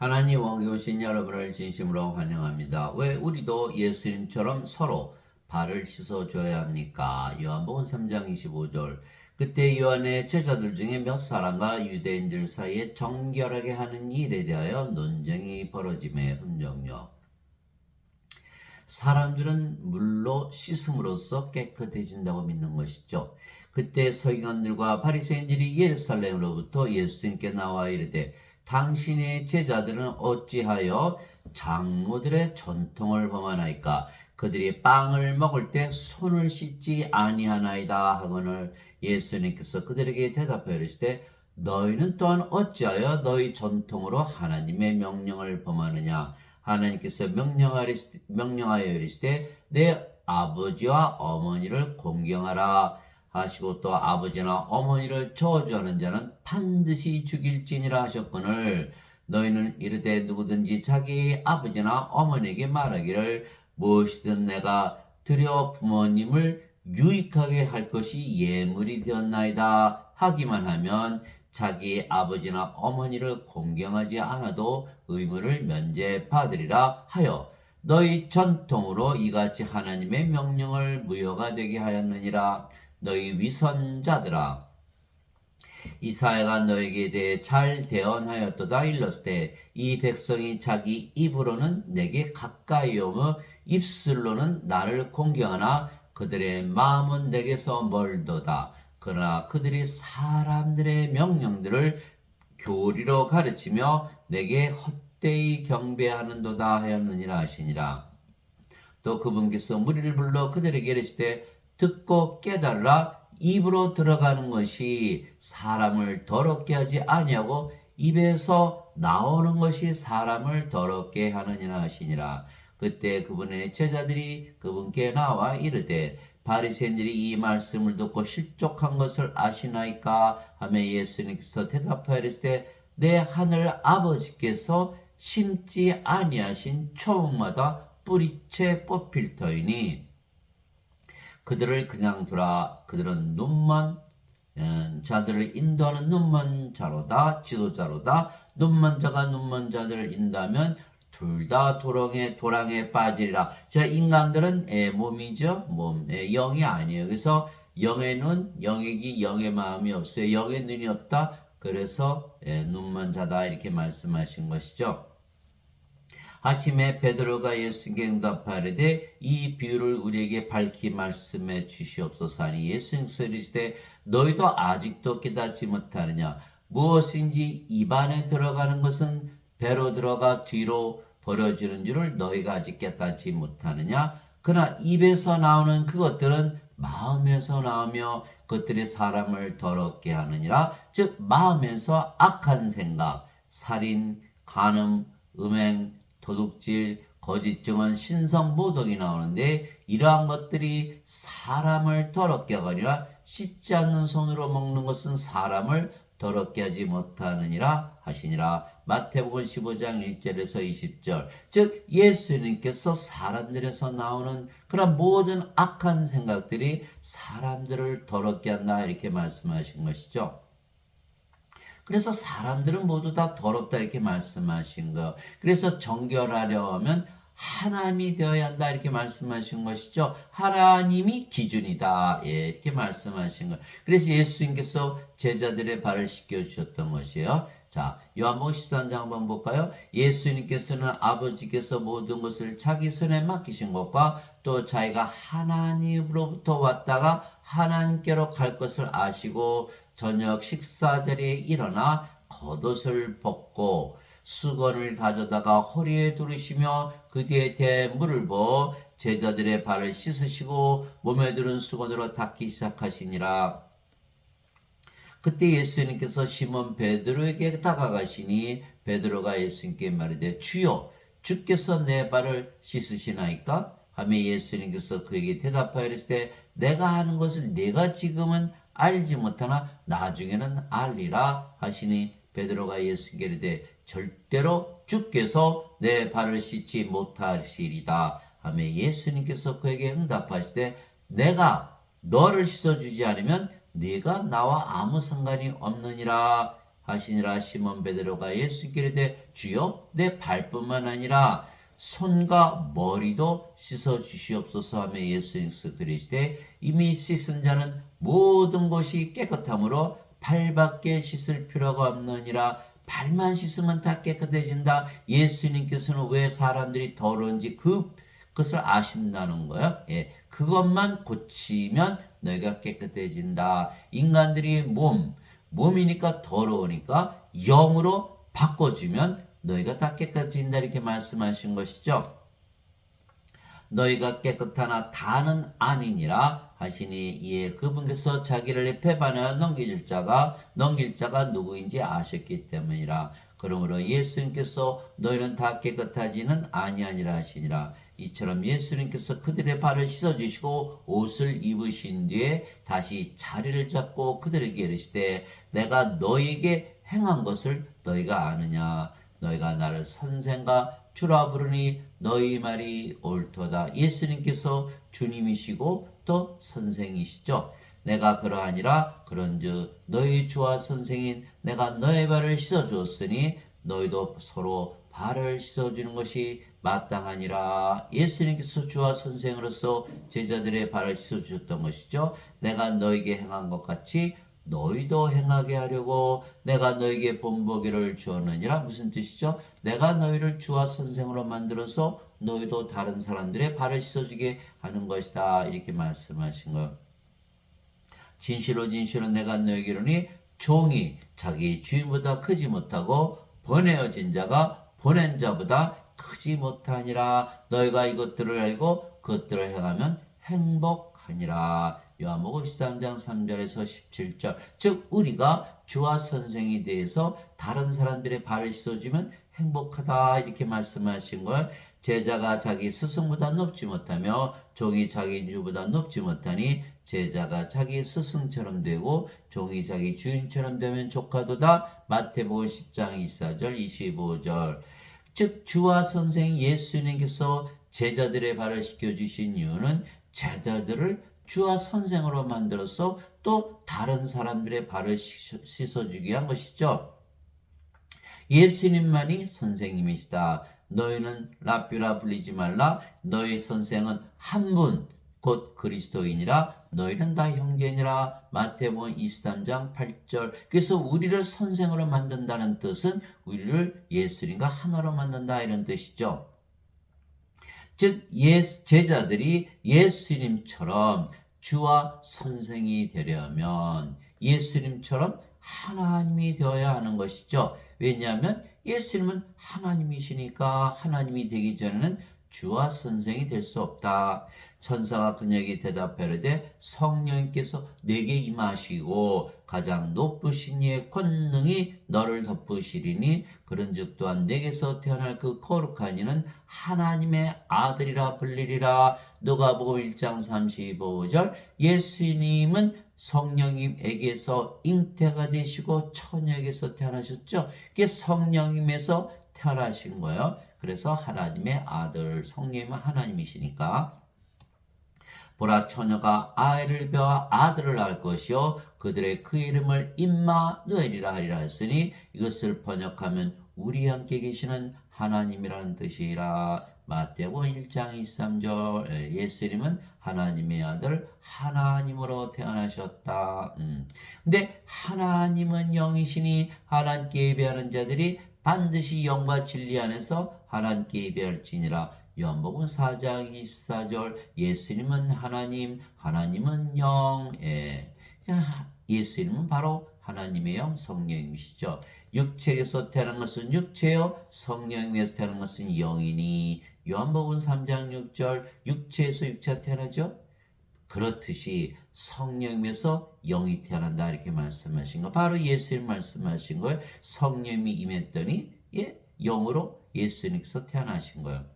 하나님 왕에 오신 여러분을 진심으로 환영합니다. 왜 우리도 예수님처럼 서로 발을 씻어줘야 합니까? 요한복음 3장 25절. 그때 요한의 제자들 중에 몇 사람과 유대인들 사이에 정결하게 하는 일에 대하여 논쟁이 벌어짐에 흔적요. 사람들은 물로 씻음으로써 깨끗해진다고 믿는 것이죠. 그때 서기관들과 바리새인들이 예루살렘으로부터 예수님께 나와 이르되 당신의 제자들은 어찌하여 장로들의 전통을 범하나이까? 그들이 빵을 먹을 때 손을 씻지 아니하나이다 하거늘. 예수님께서 그들에게 대답하여 이르시되 너희는 또한 어찌하여 너희 전통으로 하나님의 명령을 범하느냐? 하나님께서 명령하여 이르시되 내 아버지와 어머니를 공경하라 하시고 또 아버지나 어머니를 저주하는 자는 반드시 죽일지니라 하셨거늘. 너희는 이르되 누구든지 자기 아버지나 어머니에게 말하기를 무엇이든 내가 드려 부모님을 유익하게 할 것이 예물이 되었나이다 하기만 하면 자기 아버지나 어머니를 공경하지 않아도 의무를 면제받으리라 하여 너희 전통으로 이같이 하나님의 명령을 무효가 되게 하였느니라. 너희 위선자들아, 이사야가 너에게 대해 잘 대언하였도다 일렀을 이 백성이 자기 입으로는 내게 가까이 오며 입술로는 나를 공경하나 그들의 마음은 내게서 멀도다. 그러나 그들이 사람들의 명령들을 교리로 가르치며 내게 헛되이 경배하는도다 하였느니라 하시니라. 또 그분께서 무리를 불러 그들에게 이르시되 듣고 깨달으라. 입으로 들어가는 것이 사람을 더럽게 하지 아니하고 입에서 나오는 것이 사람을 더럽게 하느니라 하시니라. 그때 그분의 제자들이 그분께 나와 이르되 바리새인들이 이 말씀을 듣고 실족한 것을 아시나이까 하며 예수님께서 대답하여 이르시되 내 하늘 아버지께서 심지 아니하신 초목마다 뿌리채 뽑힐 터이니 그들을 그냥 두라. 그들은 눈먼 자들을 인도하는 눈먼 자로다. 지도자로다. 눈먼 자가 눈먼 자들을 인도하면 둘 다 도랑에 빠지리라. 자, 인간들은 몸이죠. 영이 아니에요. 그래서 영의 눈, 영의 귀, 영의 마음이 없어요. 영의 눈이 없다. 그래서 눈먼 자다 이렇게 말씀하신 것이죠. 하심에 베드로가 예수님께 응답하되 이 비유를 우리에게 밝히 말씀해 주시옵소서 하니 예수님께서 이르시되 너희도 아직도 깨닫지 못하느냐? 무엇인지 입안에 들어가는 것은 배로 들어가 뒤로 버려지는 줄을 너희가 아직 깨닫지 못하느냐? 그러나 입에서 나오는 그것들은 마음에서 나오며 그것들이 사람을 더럽게 하느니라. 즉 마음에서 악한 생각, 살인, 간음, 음행, 도둑질, 거짓 증언, 신성 모독이 나오는데 이러한 것들이 사람을 더럽게 하거니와 씻지 않는 손으로 먹는 것은 사람을 더럽게 하지 못하느니라 하시니라. 마태복음 15장 1절에서 20절. 즉 예수님께서 사람들에서 나오는 그런 모든 악한 생각들이 사람들을 더럽게 한다 이렇게 말씀하신 것이죠. 그래서 사람들은 모두 다 더럽다 이렇게 말씀하신 거. 그래서 정결하려 하면 하나님이 되어야 한다 이렇게 말씀하신 것이죠. 하나님이 기준이다 이렇게 말씀하신 거. 그래서 예수님께서 제자들의 발을 씻겨 주셨던 것이에요. 자, 요한복음 13장 한번 볼까요? 예수님께서는 아버지께서 모든 것을 자기 손에 맡기신 것과 또 자기가 하나님으로부터 왔다가 하나님께로 갈 것을 아시고 저녁 식사 자리에 일어나 겉옷을 벗고 수건을 가져다가 허리에 두르시며 그 뒤에 대물을 부어 제자들의 발을 씻으시고 몸에 두른 수건으로 닦기 시작하시니라. 그때 예수님께서 시몬 베드로에게 다가가시니 베드로가 예수님께 말하되 주여 주께서 내 발을 씻으시나이까? 하며 예수님께서 그에게 대답하여 이르시되 내가 하는 것을 네가 지금은 알지 못하나 나중에는 알리라 하시니 베드로가 예수께 이르되 절대로 주께서 내 발을 씻지 못하시리다 하며 예수님께서 그에게 응답하시되 내가 너를 씻어주지 않으면 네가 나와 아무 상관이 없느니라 하시니라. 시몬 베드로가 예수께 이르되 주여 내 발뿐만 아니라 손과 머리도 씻어 주시옵소서 하며 예수께서 그러시되 이미 씻은 자는 모든 것이 깨끗함으로 발밖에 씻을 필요가 없느니라. 발만 씻으면 다 깨끗해진다. 예수님께서는 왜 사람들이 더러운지 그것을 아신다는 거예요. 예, 그것만 고치면 너희가 깨끗해진다. 인간들이 몸이니까 더러우니까 영으로 바꿔주면 너희가 다 깨끗해진다 이렇게 말씀하신 것이죠. 너희가 깨끗하나 다는 아니니라 하시니 이에 그분께서 자기를 배반하여 넘길 자가 누구인지 아셨기 때문이라. 그러므로 예수님께서 너희는 다 깨끗하지는 아니하니라 하시니라. 이처럼 예수님께서 그들의 발을 씻어주시고 옷을 입으신 뒤에 다시 자리를 잡고 그들에게 이르시되 내가 너희에게 행한 것을 너희가 아느냐. 너희가 나를 선생과 주라 부르니 너희 말이 옳도다. 예수님께서 주님이시고 또 선생이시죠. 내가 그러하니라. 그런즉 너희 주와 선생인 내가 너희 발을 씻어주었으니 너희도 서로 발을 씻어주는 것이 마땅하니라. 예수님께서 주와 선생으로서 제자들의 발을 씻어주셨던 것이죠. 내가 너희에게 행한 것 같이 너희도 행하게 하려고 내가 너희에게 본보기를 주었느니라. 무슨 뜻이죠? 내가 너희를 주와 선생으로 만들어서 너희도 다른 사람들의 발을 씻어주게 하는 것이다. 이렇게 말씀하신 것. 진실로 진실로 내가 너희에게 이르니 종이 자기 주인보다 크지 못하고 보내어진 자가 보낸 자보다 크지 못하니라. 너희가 이것들을 알고 그것들을 행하면 행복하니라. 요한복음 13장 3절에서 17절. 즉 우리가 주와 선생에 대해서 다른 사람들의 발을 씻어주면 행복하다 이렇게 말씀하신 걸. 제자가 자기 스승보다 높지 못하며 종이 자기 주보다 높지 못하니 제자가 자기 스승처럼 되고 종이 자기 주인처럼 되면 좋가도다. 마태복음 10장 24절 25절. 즉 주와 선생 예수님께서 제자들의 발을 씻겨주신 이유는 제자들을 주와 선생으로 만들어서 또 다른 사람들의 발을 씻어주기 위한 것이죠. 예수님만이 선생님이시다. 너희는 랍비라 불리지 말라. 너희 선생은 한 분, 곧 그리스도인이라. 너희는 다 형제니라. 마태복음 23장 8절. 그래서 우리를 선생으로 만든다는 뜻은 우리를 예수님과 하나로 만든다 이런 뜻이죠. 즉 제자들이 예수님처럼 주와 선생이 되려면 예수님처럼 하나님이 되어야 하는 것이죠. 왜냐하면 예수님은 하나님이시니까 하나님이 되기 전에는 주와 선생이 될 수 없다. 천사가 그녀에게 대답하되 성령님께서 내게 임하시고 가장 높으신 이의 권능이 너를 덮으시리니 그런즉 또한 내게서 태어날 그 거룩한 이는 하나님의 아들이라 불리리라. 누가복음 1장 35절. 예수님은 성령님에게서 잉태가 되시고 처녀에게서 태어나셨죠. 그게 성령님에서 태어나신 거예요. 그래서 하나님의 아들, 성령님은 하나님이시니까. 보라 처녀가 아이를 배워 아들을 낳을 것이요 그들의 그 이름을 임마누엘이라 하리라 했으니 이것을 번역하면 우리 함께 계시는 하나님이라는 뜻이라. 마태복음 1장 23절. 예수님은 하나님의 아들 하나님으로 태어나셨다. 근데 하나님은 영이시니 하나님께 예배하는 자들이 반드시 영과 진리 안에서 하나님께 예배할지니라. 요한복음 4장 24절. 예수님은 하나님, 하나님은 영. 예수님은 바로 하나님의 영, 성령이시죠. 육체에서 태어난 것은 육체요, 성령에서 태어난 것은 영이니. 요한복음 3장 6절. 육체에서 육체가 태어나죠. 그렇듯이 성령에서 영이 태어난다 이렇게 말씀하신 거. 바로 예수님 말씀하신 거예요. 성령이 임했더니 영으로 예수님께서 태어나신 거예요.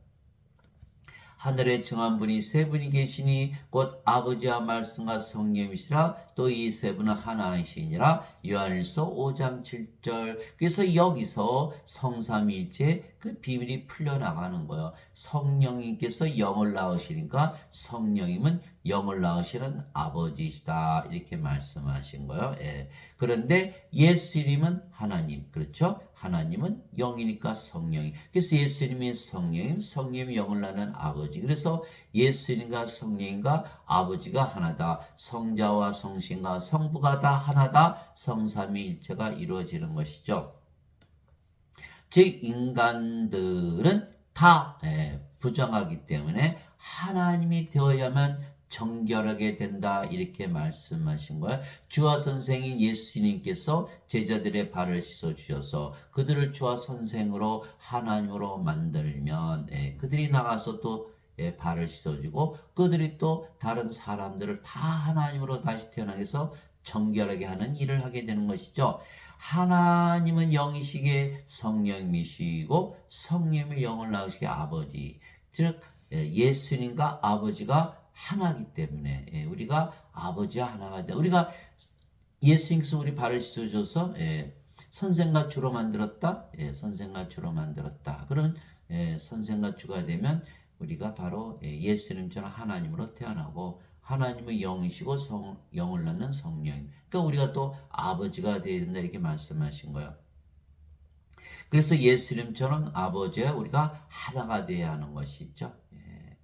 하늘에 정한 분이 세 분이 계시니 곧 아버지와 말씀과 성령이시라. 또 이 세 분은 하나이시니라. 요한일서 5장 7절. 그래서 여기서 성삼위일체 그 비밀이 풀려나가는 거예요. 성령님께서 영을 낳으시니까 성령님은 영을 낳으시는 아버지시다 이렇게 말씀하신 거예요. 예. 그런데 예수님은 하나님, 그렇죠? 하나님은 영이니까 성령이. 그래서 예수님이 성령님, 성령이 영을 낳는 아버지. 그래서 예수님과 성령님과 아버지가 하나다. 성자와 성신과 성부가 다 하나다. 성삼위일체가 이루어지는 것이죠. 즉 인간들은 다 부정하기 때문에 하나님이 되어야만 정결하게 된다 이렇게 말씀하신 거예요. 주와 선생인 예수님께서 제자들의 발을 씻어주셔서 그들을 주와 선생으로 하나님으로 만들면 그들이 나가서 또 발을 씻어주고 그들이 또 다른 사람들을 다 하나님으로 다시 태어나게 해서 정결하게 하는 일을 하게 되는 것이죠. 하나님은 영이시기에 성령이시고 성령의 영을 낳으시기에 아버지. 즉 예수님과 아버지가 하나이기 때문에 우리가 아버지와 하나가 돼. 우리가 예수님께서 우리 발을 씻어줘서 선생과 주로 만들었다. 선생과 주로 만들었다. 그런 선생과 주가 되면 우리가 바로 예수님처럼 하나님으로 태어나고 하나님은 영이시고 영을 낳는 성령. 그러니까 우리가 또 아버지가 되어야 된다 이렇게 말씀하신 거예요. 그래서 예수님처럼 아버지와 우리가 하나가 되어야 하는 것이죠.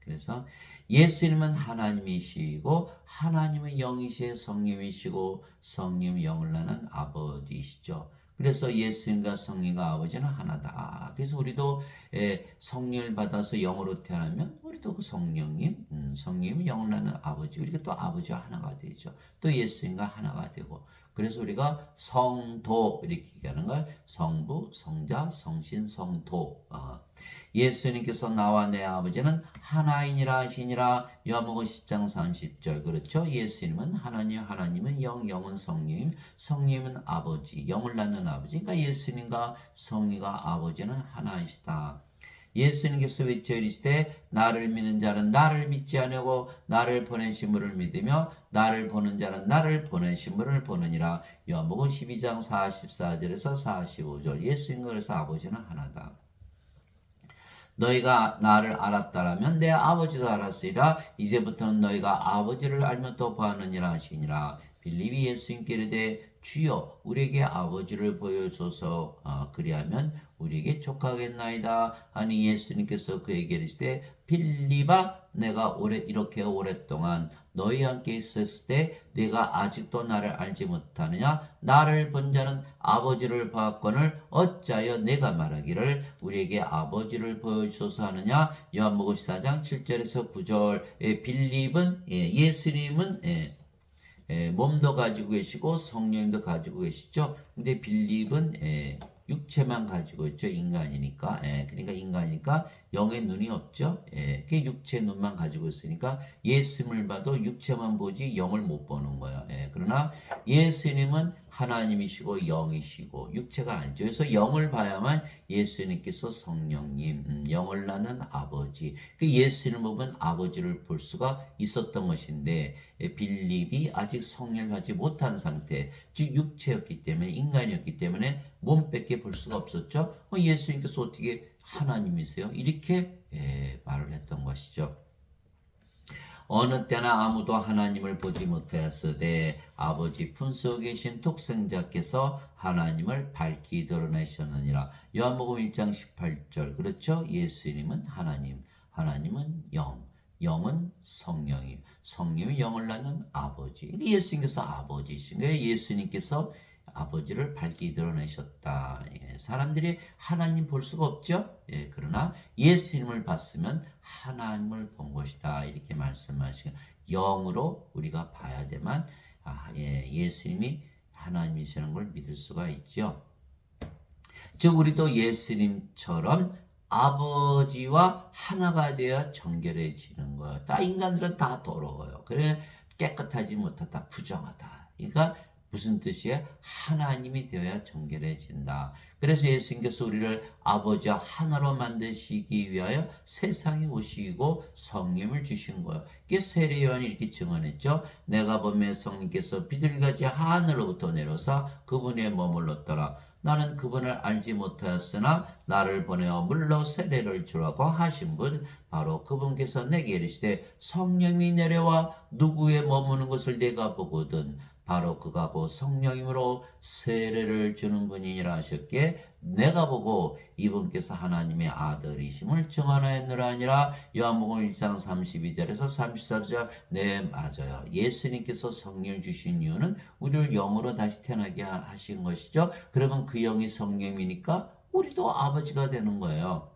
그래서 예수님은 하나님이시고 하나님은 영이시에 성령이시고 성령이 영을 낳는 아버지이시죠. 그래서 예수님과 성령과 아버지는 하나다. 그래서 우리도 성령을 받아서 영으로 태어나면 우리도 그 성령님, 성령이 영을 낳는 아버지, 우리가 또 아버지와 하나가 되죠. 또 예수님과 하나가 되고. 그래서 우리가 성도 이렇게 얘기하는 걸 성부, 성자, 성신, 성도. 예수님께서 나와 내 아버지는 하나이니라 하시니라. 요한복음 10장 30절. 그렇죠? 예수님은 하나님, 하나님은 영, 영은 성령, 성령은 아버지, 영을 낳는 아버지. 그러니까 예수님과 성령과 아버지는 하나이시다. 예수님께서 외쳐 이르시되 나를 믿는 자는 나를 믿지 아니하고 나를 보내신 분을 믿으며 나를 보는 자는 나를 보내신 분을 보느니라. 요한복음 12장 44절에서 45절. 예수님과 그래서 아버지는 하나다. 너희가 나를 알았다라면 내 아버지도 알았으리라. 이제부터는 너희가 아버지를 알면 또 보았느니라 하시니라. 빌립이 예수님께 이르되 주여 우리에게 아버지를 보여줘서 그리하면 우리에게 족하겠나이다 하니 예수님께서 그에게 이르시되 빌립아 내가 이렇게 오랫동안 너희와 함께 있었을 때 네가 아직도 나를 알지 못하느냐. 나를 본 자는 아버지를 보았거늘 어찌하여 내가 말하기를 우리에게 아버지를 보여주소서 하느냐. 요한복음 14장 7절에서 9절. 빌립은 예수님은 몸도 가지고 계시고 성령님도 가지고 계시죠. 근데 빌립은 육체만 가지고 있죠. 인간이니까. 그러니까 인간이니까 영의 눈이 없죠. 그 육체 눈만 가지고 있으니까 예수님을 봐도 육체만 보지 영을 못 보는 거예요. 그러나 예수님은 하나님이시고 영이시고 육체가 아니죠. 그래서 영을 봐야만 예수님께서 성령님, 영을 낳는 아버지. 그 예수님을 보면 아버지를 볼 수가 있었던 것인데 빌립이 아직 성령을 받지 못한 상태, 즉 육체였기 때문에 인간이었기 때문에 몸밖에 볼 수가 없었죠. 예수님께서 어떻게 하나님이세요? 이렇게 말을 했던 것이죠. 어느 때나 아무도 하나님을 보지 못하였으되 아버지 품속에 계신 독생자께서 하나님을 밝히 드러내셨느니라. 요한복음 1장 18절. 그렇죠? 예수님은 하나님, 하나님은 영, 영은 성령이, 성령이 영을 낳는 아버지. 예수님께서 아버지이신 거예요. 예수님께서 아버지를 밝히 드러내셨다. 사람들이 하나님 볼 수가 없죠. 그러나 예수님을 봤으면 하나님을 본 것이다. 이렇게 말씀하시고 영으로 우리가 봐야 되만 예수님이 하나님이시라는 걸 믿을 수가 있죠. 즉 우리도 예수님처럼 아버지와 하나가 되어 정결해지는 거예요. 다 인간들은 다 더러워요. 그래 깨끗하지 못하다, 부정하다. 그러니까 무슨 뜻이에요? 하나님이 되어야 정결해진다. 그래서 예수님께서 우리를 아버지와 하나로 만드시기 위하여 세상에 오시고 성령을 주신 거예요. 이게 세례 요한이 이렇게 증언했죠. 내가 보매 성령께서 비둘기같이 하늘로부터 내려서 그분에 머물렀더라. 나는 그분을 알지 못하였으나 나를 보내어 물로 세례를 주라고 하신 분 바로 그분께서 내게 이르시되 성령이 내려와 누구에 머무는 것을 내가 보거든 바로 그가 곧 성령이므로 세례를 주는 분이니라 하셨기에 내가 보고 이분께서 하나님의 아들이심을 증언하였느라 하니라. 요한복음 1장 32절에서 34절. 네, 맞아요. 예수님께서 성령을 주신 이유는 우리를 영으로 다시 태어나게 하신 것이죠. 그러면 그 영이 성령이니까 우리도 아버지가 되는 거예요.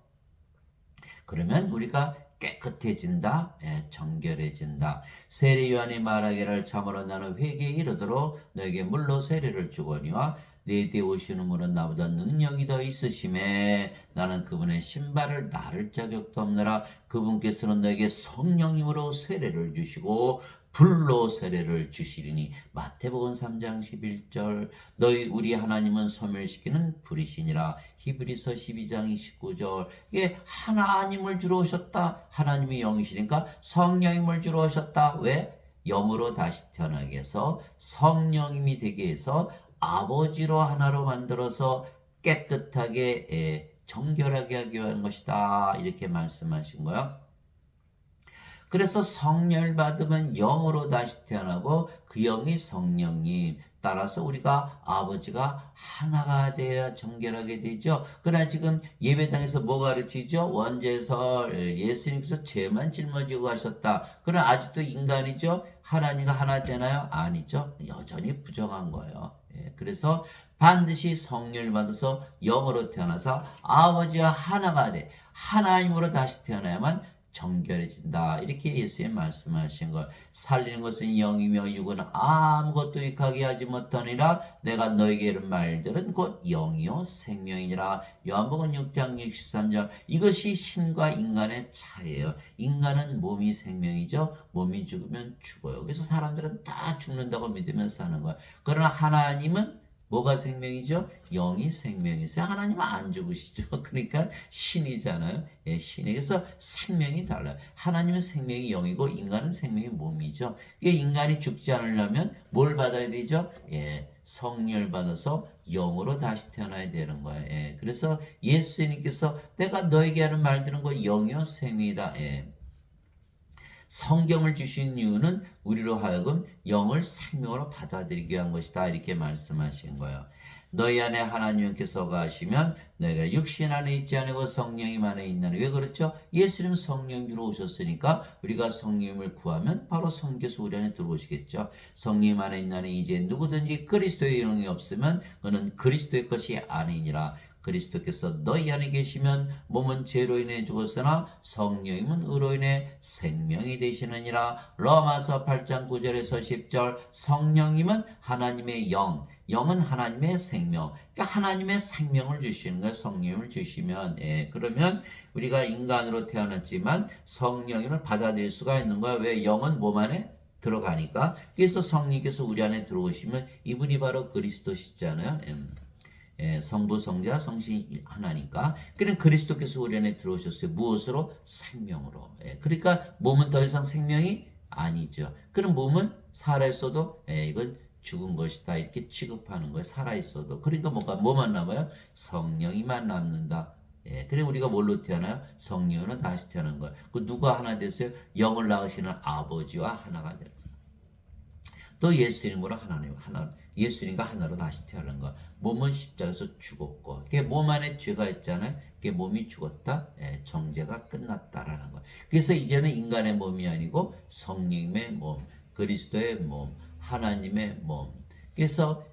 그러면 우리가 깨끗해진다, 정결해진다. 세례 요한이 말하기를 참으로 나는 회개에 이르도록 너에게 물로 세례를 주거니와 내 뒤에 오시는 분은 나보다 능력이 더 있으심에 나는 그분의 신발을 나를 자격도 없느라. 그분께서는 너에게 성령님으로 세례를 주시고 불로 세례를 주시리니. 마태복음 3장 11절. 너희 우리 하나님은 소멸시키는 불이시니라. 히브리서 12장 29절. 이게 하나님을 주러 오셨다. 하나님이 영이시니까 성령님을 주러 오셨다. 왜? 영으로 다시 태어나게 해서 성령님이 되게 해서 아버지로 하나로 만들어서 깨끗하게 정결하게 하기 위한 것이다. 이렇게 말씀하신 거예요. 그래서 성령을 받으면 영으로 다시 태어나고 그 영이 성령님. 따라서 우리가 아버지가 하나가 되어야 정결하게 되죠. 그러나 지금 예배당에서 뭐 가르치죠? 원죄설. 예수님께서 죄만 짊어지고 가셨다. 그러나 아직도 인간이죠. 하나님과 하나 되나요? 아니죠. 여전히 부정한 거예요. 그래서 반드시 성령을 받아서 영으로 태어나서 아버지와 하나가 돼 하나님으로 다시 태어나야만 정결해진다. 이렇게 예수님 말씀하신 걸. 살리는 것은 영이며 육은 아무것도 유익하게 하지 못하니라. 내가 너에게 이른 말들은 곧 영이요 생명이니라. 요한복음 6장 63절. 이것이 신과 인간의 차이예요. 인간은 몸이 생명이죠. 몸이 죽으면 죽어요. 그래서 사람들은 다 죽는다고 믿으면서 사는 거야. 그러나 하나님은 뭐가 생명이죠? 영이 생명이세요. 하나님은 안 죽으시죠. 그러니까 신이잖아요. 신이. 그래서 생명이 달라요. 하나님은 생명이 영이고 인간은 생명이 몸이죠. 인간이 죽지 않으려면 뭘 받아야 되죠? 성령을 받아서 영으로 다시 태어나야 되는 거예요. 그래서 예수님께서 내가 너에게 하는 말들은 곧 영이요 생명이다. 성경을 주신 이유는 우리로 하여금 영을 생명으로 받아들이게 한 것이다. 이렇게 말씀하신 거예요. 너희 안에 하나님께서 가시면 너희가 육신 안에 있지 않고 성령님 안에 있나니. 왜 그렇죠? 예수님 성령 주로 오셨으니까 우리가 성령을 구하면 바로 성령께서 우리 안에 들어오시겠죠. 성령 안에 있나니 이제 누구든지 그리스도의 영이 없으면 그는 그리스도의 것이 아니니라. 그리스도께서 너희 안에 계시면 몸은 죄로 인해 죽었으나 성령님은 의로 인해 생명이 되시느니라. 로마서 8장 9절에서 10절. 성령님은 하나님의 영, 영은 하나님의 생명. 그러니까 하나님의 생명을 주시는 거예요. 성령을 주시면. 그러면 우리가 인간으로 태어났지만 성령님을 받아들일 수가 있는 거예요. 왜? 영은 몸 안에 들어가니까. 그래서 성령께서 우리 안에 들어오시면 이분이 바로 그리스도시잖아요. 성부, 성자, 성신 하나니까. 그럼 그리스도께서 우리 안에 들어오셨어요. 무엇으로? 생명으로. 그러니까 몸은 더 이상 생명이 아니죠. 그럼 몸은 살아있어도 이건 죽은 것이다. 이렇게 취급하는 거예요. 살아있어도. 그러니까 뭐만 남아요? 성령이만 남는다. 그래 우리가 뭘로 태어나요? 성령으로 다시 태어난 거예요. 그 누가 하나 됐어요? 영을 낳으시는 아버지와 하나가 돼요. 또 예수님으로 예수님과 하나로 다시 태어난 거. 몸은 십자가에서 죽었고, 몸 안에 죄가 있잖아요. 몸이 죽었다, 정죄가 끝났다라는 거. 그래서 이제는 인간의 몸이 아니고 성령의 몸, 그리스도의 몸, 하나님의 몸. 그래서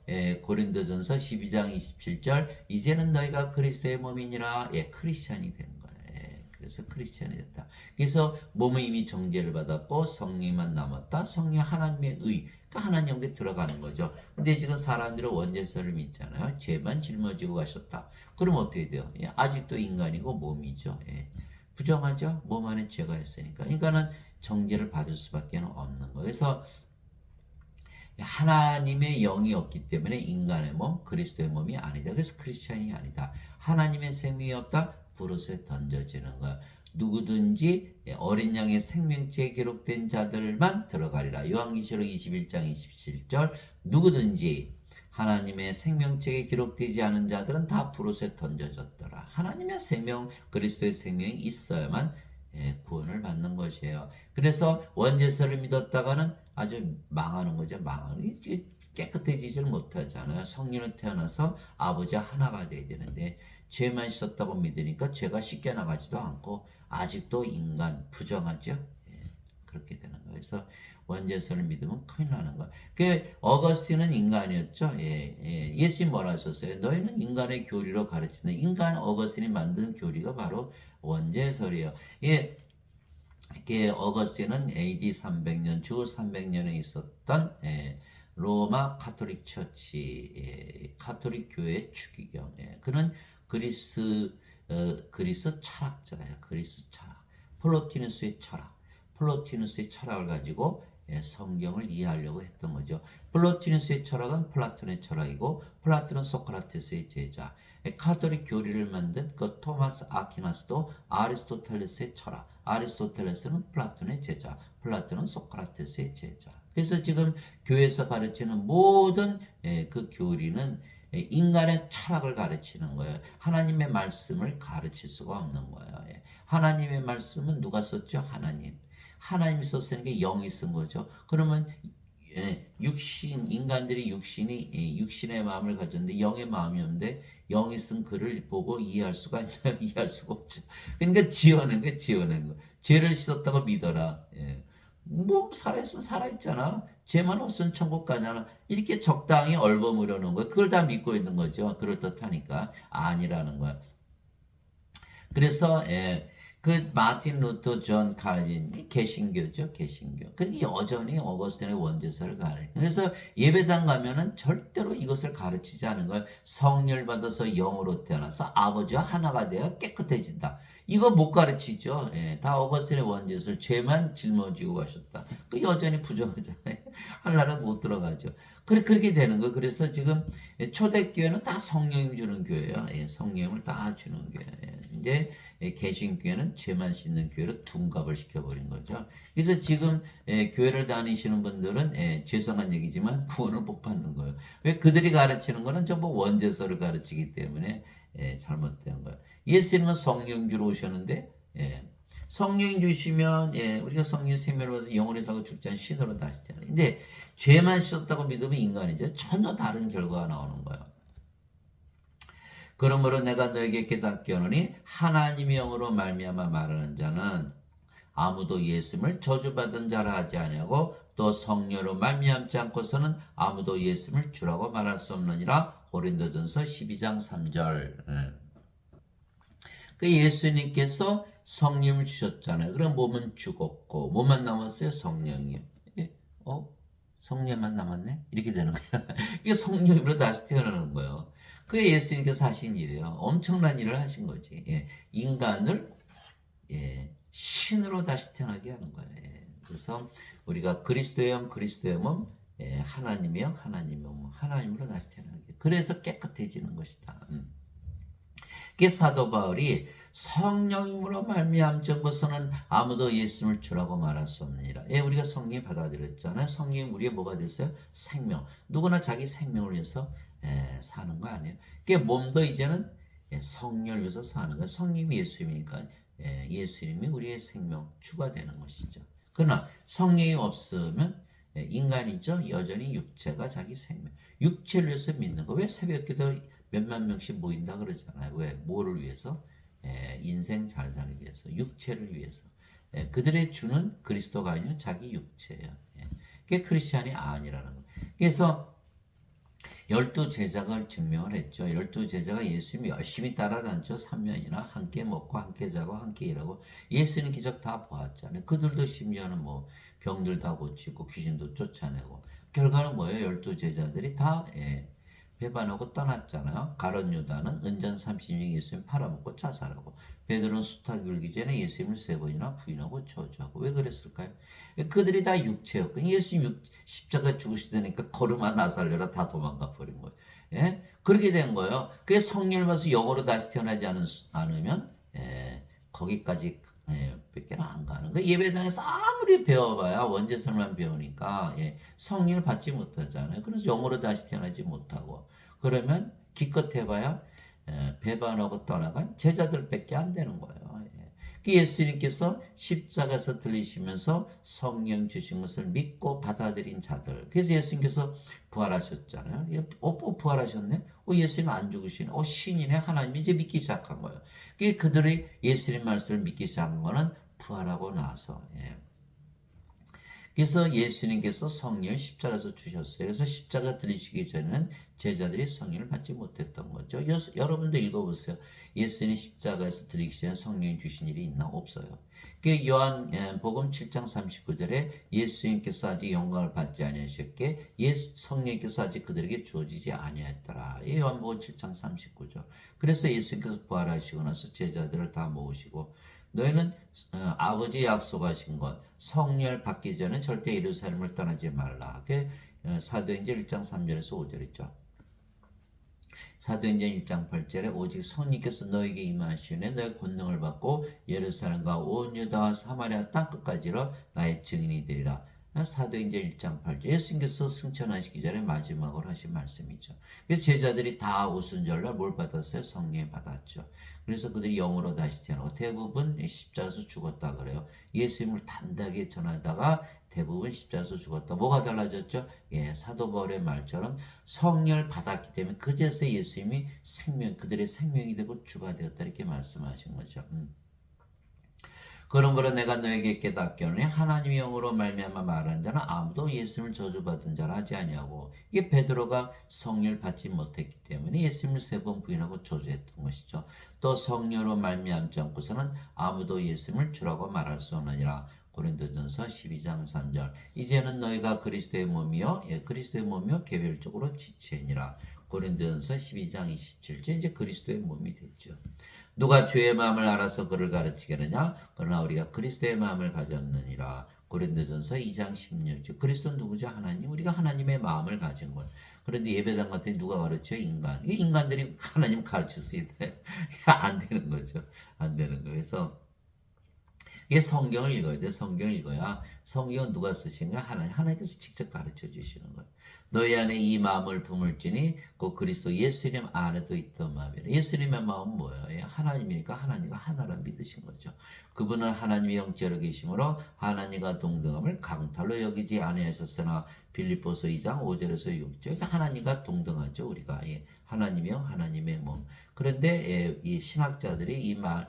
고린도전서 12장 27절 이제는 너희가 그리스도의 몸이니라. 크리스찬이 된 거예요. 그래서 크리스찬이 됐다. 그래서 몸은 이미 정죄를 받았고 성령만 남았다. 성령 하나님의 의. 하나님께 들어가는 거죠. 근데 지금 사람들은 원죄설을 믿잖아요. 죄만 짊어지고 가셨다. 그럼 어떻게 돼요? 아직도 인간이고 몸이죠. 부정하죠? 몸 안에 죄가 있으니까. 그러니까는 정죄를 받을 수밖에 없는 거예요. 그래서 하나님의 영이었기 때문에 인간의 몸, 그리스도의 몸이 아니다. 그래서 크리스찬이 아니다. 하나님의 생명이 없다. 불옷에 던져지는 거야. 누구든지 어린 양의 생명체에 기록된 자들만 들어가리라. 요한계시록 21장 27절. 누구든지 하나님의 생명책에 기록되지 않은 자들은 다 불옷에 던져졌더라. 하나님의 생명, 그리스도의 생명이 있어야만 구원을 받는 것이에요. 그래서 원죄서를 믿었다가는 아주 망하는 거죠. 망하는 게 깨끗해지질 못하잖아요. 성령을 태어나서 아버지와 하나가 돼야 되는데 죄만 씻었다고 믿으니까 죄가 씻겨나가지도 않고 아직도 인간 부정하죠. 그렇게 되는 거예요. 그래서 원죄서를 믿으면 큰일 나는 거예요. 그 어거스틴은 인간이었죠. 예수님 뭐라 하셨어요? 너희는 인간의 교리로 가르치는 인간 어거스틴이 만든 교리가 바로 원죄설이에요. 이게 어거스틴은 AD 300년 주 300년에 있었던 로마 카톨릭 처치 카톨릭 교회의 추기경. 그는 그리스 철학자예요. 그리스 철학. 플로티누스의 철학. 플로티누스의 철학을 가지고 성경을 이해하려고 했던 거죠. 플로티누스의 철학은 플라톤의 철학이고 플라톤은 소크라테스의 제자. 카톨릭 교리를 만든 그 토마스 아퀴나스도 아리스토텔레스의 철학. 아리스토텔레스는 플라톤의 제자. 플라톤은 소크라테스의 제자. 그래서 지금 교회에서 가르치는 모든 그 교리는 인간의 철학을 가르치는 거예요. 하나님의 말씀을 가르칠 수가 없는 거예요. 하나님의 말씀은 누가 썼죠? 하나님. 하나님이 썼으니까 영이 쓴 거죠. 그러면 인간들이 육신의 마음을 가졌는데 영의 마음이 없는데 영이 쓴 글을 보고 이해할 수가 있나요? 이해할 수가 없죠. 그러니까 지어낸 거. 죄를 씻었다고 믿어라. 뭐 살아있으면 살아있잖아. 죄만 없으면 천국 가잖아. 이렇게 적당히 얼버무려놓은 거야. 그걸 다 믿고 있는 거죠. 그럴듯하니까 아니라는 거야. 그래서 그 마틴 루터 존 칼빈이 개신교죠. 개신교. 근데 여전히 어거스틴의 원죄서를 가르쳐. 그래서 예배당 가면은 절대로 이것을 가르치지 않은 거예요. 성령을 받아서 영으로 태어나서 아버지와 하나가 되어 깨끗해진다. 이거 못 가르치죠. 다 어거스틴의 원죄서를 죄만 짊어지고 가셨다. 그 여전히 부정하잖아요. 하나는 못 들어가죠. 그렇게 되는 거예요. 그래서 지금 초대교회는 다 성령님 주는 교회예요. 성령을 다 주는 교회. 이제 개신교회는 죄만 씻는 교회로 둔갑을 시켜버린 거죠. 그래서 지금 교회를 다니시는 분들은 죄송한 얘기지만 구원을 못 받는 거예요. 왜 그들이 가르치는 거는 전부 원죄서를 가르치기 때문에 잘못된 거예요. 예수님은 성령 주로 오셨는데 성령 주시면 우리가 성령 세면을 받아서 영원히 살고 죽지 않은 신으로 다시잖아요. 근데 죄만 씻었다고 믿으면 인간이죠. 전혀 다른 결과가 나오는 거예요. 그러므로 내가 너에게 깨닫게 하노니 하나님의 영으로 말미암아 말하는 자는 아무도 예수님을 저주받은 자라 하지 아니하고 또 성령으로 말미암지 않고서는 아무도 예수님을 주라고 말할 수 없느니라. 고린도전서 12장 3절. 그 예수님께서 성령을 주셨잖아요. 그럼 몸은 죽었고 뭐만 남았어요? 성령이. 성령만 남았네? 이렇게 되는 거야. 이게 성령으로 다시 태어나는 거예요. 그게 예수님께서 하신 일이에요. 엄청난 일을 하신 거지. 인간을 신으로 다시 태어나게 하는 거예요. 그래서 우리가 그리스도의 영, 그리스도의 몸, 하나님의 영, 하나님의 몸, 하나님으로 다시 태어나게. 그래서 깨끗해지는 것이다. 그게 사도 바울이 성령으로 말미암은 것은 아무도 예수님을 주라고 말할 수 없느니라. 우리가 성령 받아들였잖아요. 성령 우리의 뭐가 됐어요? 생명. 누구나 자기 생명을 위해서 사는 거 아니에요. 그게 몸도 이제는 성령을 위해서 사는 거예요. 성령이 예수님이니까 예수님이 우리의 생명 주가 되는 것이죠. 그러나 성령이 없으면 인간이죠. 여전히 육체가 자기 생명. 육체를 위해서 믿는 거. 왜 새벽기도 몇만 명씩 모인다 그러잖아요. 왜? 뭐를 위해서? 인생 잘 살기 위해서. 육체를 위해서. 그들의 주는 그리스도가 아니라 자기 육체예요. 그게 크리스찬이 아니라는 거예요. 그래서 12제자가 증명을 했죠. 12제자가 예수님 열심히 따라다녔죠. 3년이나 함께 먹고 함께 자고 함께 일하고 예수님 기적 다 보았잖아요. 그들도 심지어는 뭐 병들 다 고치고 귀신도 쫓아내고 결과는 뭐예요? 12제자들이 다 배반하고 떠났잖아요. 가룟 유다는 은전 30년 예수님 팔아먹고 자살하고, 베드로는 수탁 울기 전에 예수님을 3번이나 부인하고 저주하고. 왜 그랬을까요? 그들이 다 육체였고, 예수님 십자가 죽으시다니까 걸음아 나 살려라 다 도망가 버린 거예요. 예? 그렇게 된 거예요. 그게 성령을 받아서 영으로 다시 태어나지 않으면 거기까지 밖에 안 가는 거예요. 예배당에서 아무리 배워봐야 원죄설만 배우니까 성령을 받지 못하잖아요. 그래서 영으로 다시 태어나지 못하고, 그러면 기껏 해봐야 배반하고 떠나간 제자들밖에 안 되는 거예요. 예수님께서 십자가에서 들리시면서 성령 주신 것을 믿고 받아들인 자들. 그래서 예수님께서 부활하셨잖아요. 부활하셨네? 예수님 안 죽으시네? 신이네? 하나님이 이제 믿기 시작한 거예요. 그들이 예수님 말씀을 믿기 시작한 거는 부활하고 나서. 그래서 예수님께서 성령을 십자가에서 주셨어요. 그래서 십자가 들이시기 전에는 제자들이 성령을 받지 못했던 거죠. 여러분도 읽어보세요. 예수님 십자가에서 들이기 전에 성령이 주신 일이 있나? 없어요. 요한 복음 7장 39절에 예수님께서 아직 영광을 받지 아니하셨기에 성령께서 아직 그들에게 주어지지 아니하였더라. 요한복음 7장 39절. 그래서 예수님께서 부활하시고 나서 제자들을 다 모으시고, 너희는 아버지 약속하신 것 성령을 받기 전에 절대 예루살렘을 떠나지 말라. 그게 사도행전 1장 3절에서 5절 있죠. 사도행전 1장 8절에 오직 성령께서 너에게 임하시네 너의 권능을 받고 예루살렘과 온 유다와 사마리아 땅끝까지로 나의 증인이 되리라. 사도행전 1장 8절 예수님께서 승천하시기 전에 마지막으로 하신 말씀이죠. 그래서 제자들이 다 오순절날 뭘 받았어요? 성령 받았죠. 그래서 그들이 영으로 다시 태어나고 대부분 십자가에서 죽었다 그래요. 예수님을 담대하게 전하다가 대부분 십자가에서 죽었다. 뭐가 달라졌죠? 사도 바울의 말처럼 성령을 받았기 때문에 그제서 예수님이 그들의 생명이 되고 주가 되었다 이렇게 말씀하신 거죠. 그러므로 내가 너에게 깨닫게 하노니 하나님의 영으로 말미암아 말한 자는 아무도 예수님을 저주받은 자라 하지 아니하고, 이게 베드로가 성령을 받지 못했기 때문에 예수님을 3번 부인하고 저주했던 것이죠. 또 성령으로 말미암지 않고서는 아무도 예수님을 주라고 말할 수 없느니라. 고린도전서 12장 3절 이제는 너희가 그리스도의 몸이요 그리스도의 몸이요 개별적으로 지체니라. 고린도전서 12장 27절 이제 그리스도의 몸이 됐죠. 누가 주의 마음을 알아서 그를 가르치겠느냐? 그러나 우리가 그리스도의 마음을 가졌느니라. 고린도전서 2장 16절. 그리스도는 누구죠? 하나님. 우리가 하나님의 마음을 가진 것. 그런데 예배당 같은 누가 가르쳐요? 인간. 인간들이 하나님 가르칠 수 있다. 안 되는 거죠. 안 되는 거예요. 그래서 이게 성경을 읽어야 돼. 성경을 읽어야. 성경은 누가 쓰신 거야? 하나님께서 직접 가르쳐 주시는 거예요. 너희 안에 이 마음을 품을지니 그 그리스도 예수님 안에도 있던 마음이라. 예수님의 마음은 뭐예요? 하나님이니까 하나님과 하나라 믿으신 거죠. 그분은 하나님의 영체로 계심으로 하나님과 동등함을 강탈로 여기지 아니하셨으나 빌립보서 2장 5절에서 6절. 그러니까 하나님과 동등하죠. 우리가 하나님의 영, 하나님의 몸. 그런데 이 신학자들이 이 말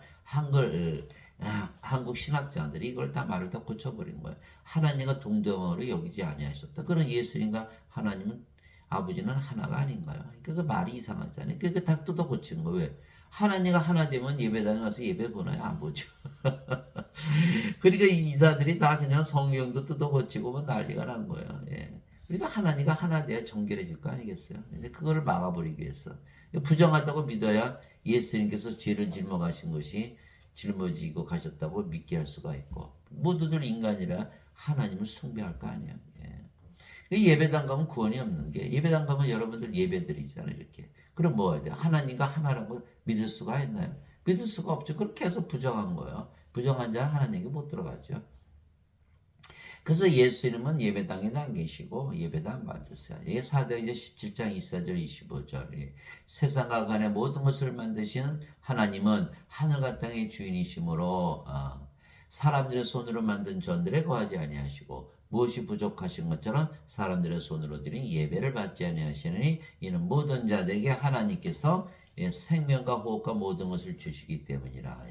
한국 신학자들이 이걸 다 말을 다 고쳐버린 거예요. 하나님과 동등함으로 여기지 아니하셨다. 그런 예수님과 하나님은 아버지는 하나가 아닌가요? 그러니까 그 말이 이상하잖아요. 그러니까 다 뜯어 고치는 거예요. 왜? 하나님과 하나 되면 예배당에 가서 예배 보나요? 안 보죠. 그러니까 이 이사들이 다 그냥 성경도 뜯어 고치고 뭐 난리가 난 거예요. 그러니까 하나님과 하나 돼야 정결해질 거 아니겠어요? 근데 그거를 막아버리기 위해서 부정하다고 믿어야 예수님께서 죄를 짊어가신 것이 짊어지고 가셨다고 믿게 할 수가 있고, 모두들 인간이라 하나님을 숭배할 거 아니에요. 예배당 가면 구원이 없는 게, 예배당 가면 여러분들 예배드리잖아요. 이렇게. 그럼 뭐 해야 돼요? 하나님과 하나라고 믿을 수가 있나요? 믿을 수가 없죠. 그렇게 해서 부정한 거예요. 부정한 자는 하나님에게 못 들어가죠. 그래서 예수님은 예배당에 안 계시고 예배당 안 받으세요. 이게 사도행전 17장 24절 25절. 세상과 간의 모든 것을 만드신 하나님은 하늘과 땅의 주인이시므로 사람들의 손으로 만든 전들에 거하지 아니하시고 무엇이 부족하신 것처럼 사람들의 손으로 드린 예배를 받지 아니하시느니 이는 모든 자들에게 하나님께서 생명과 호흡과 모든 것을 주시기 때문이라.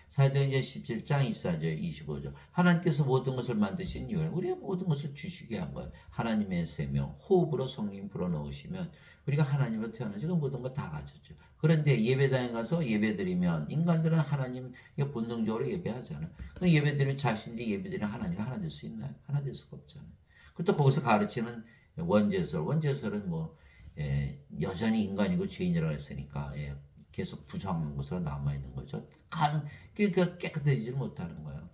사도행전 17장 24절 25절 하나님께서 모든 것을 만드신 이유는 우리가 모든 것을 주시게 한 거예요. 하나님의 생명, 호흡으로 성령 불어넣으시면 우리가 하나님으로 태어나서 그 모든 거 다 가졌죠. 그런데 예배당에 가서 예배드리면 인간들은 하나님 본능적으로 예배하잖아요. 그럼 예배드리면 자신이 예배드리는 하나님과 하나 될 수 있나요? 하나 될 수가 없잖아요. 또 거기서 가르치는 원죄설은 뭐 여전히 인간이고 죄인이라고 했으니까 계속 부정한 것으로 남아 있는 거죠. 그러니까 깨끗해지지 못하는 거예요.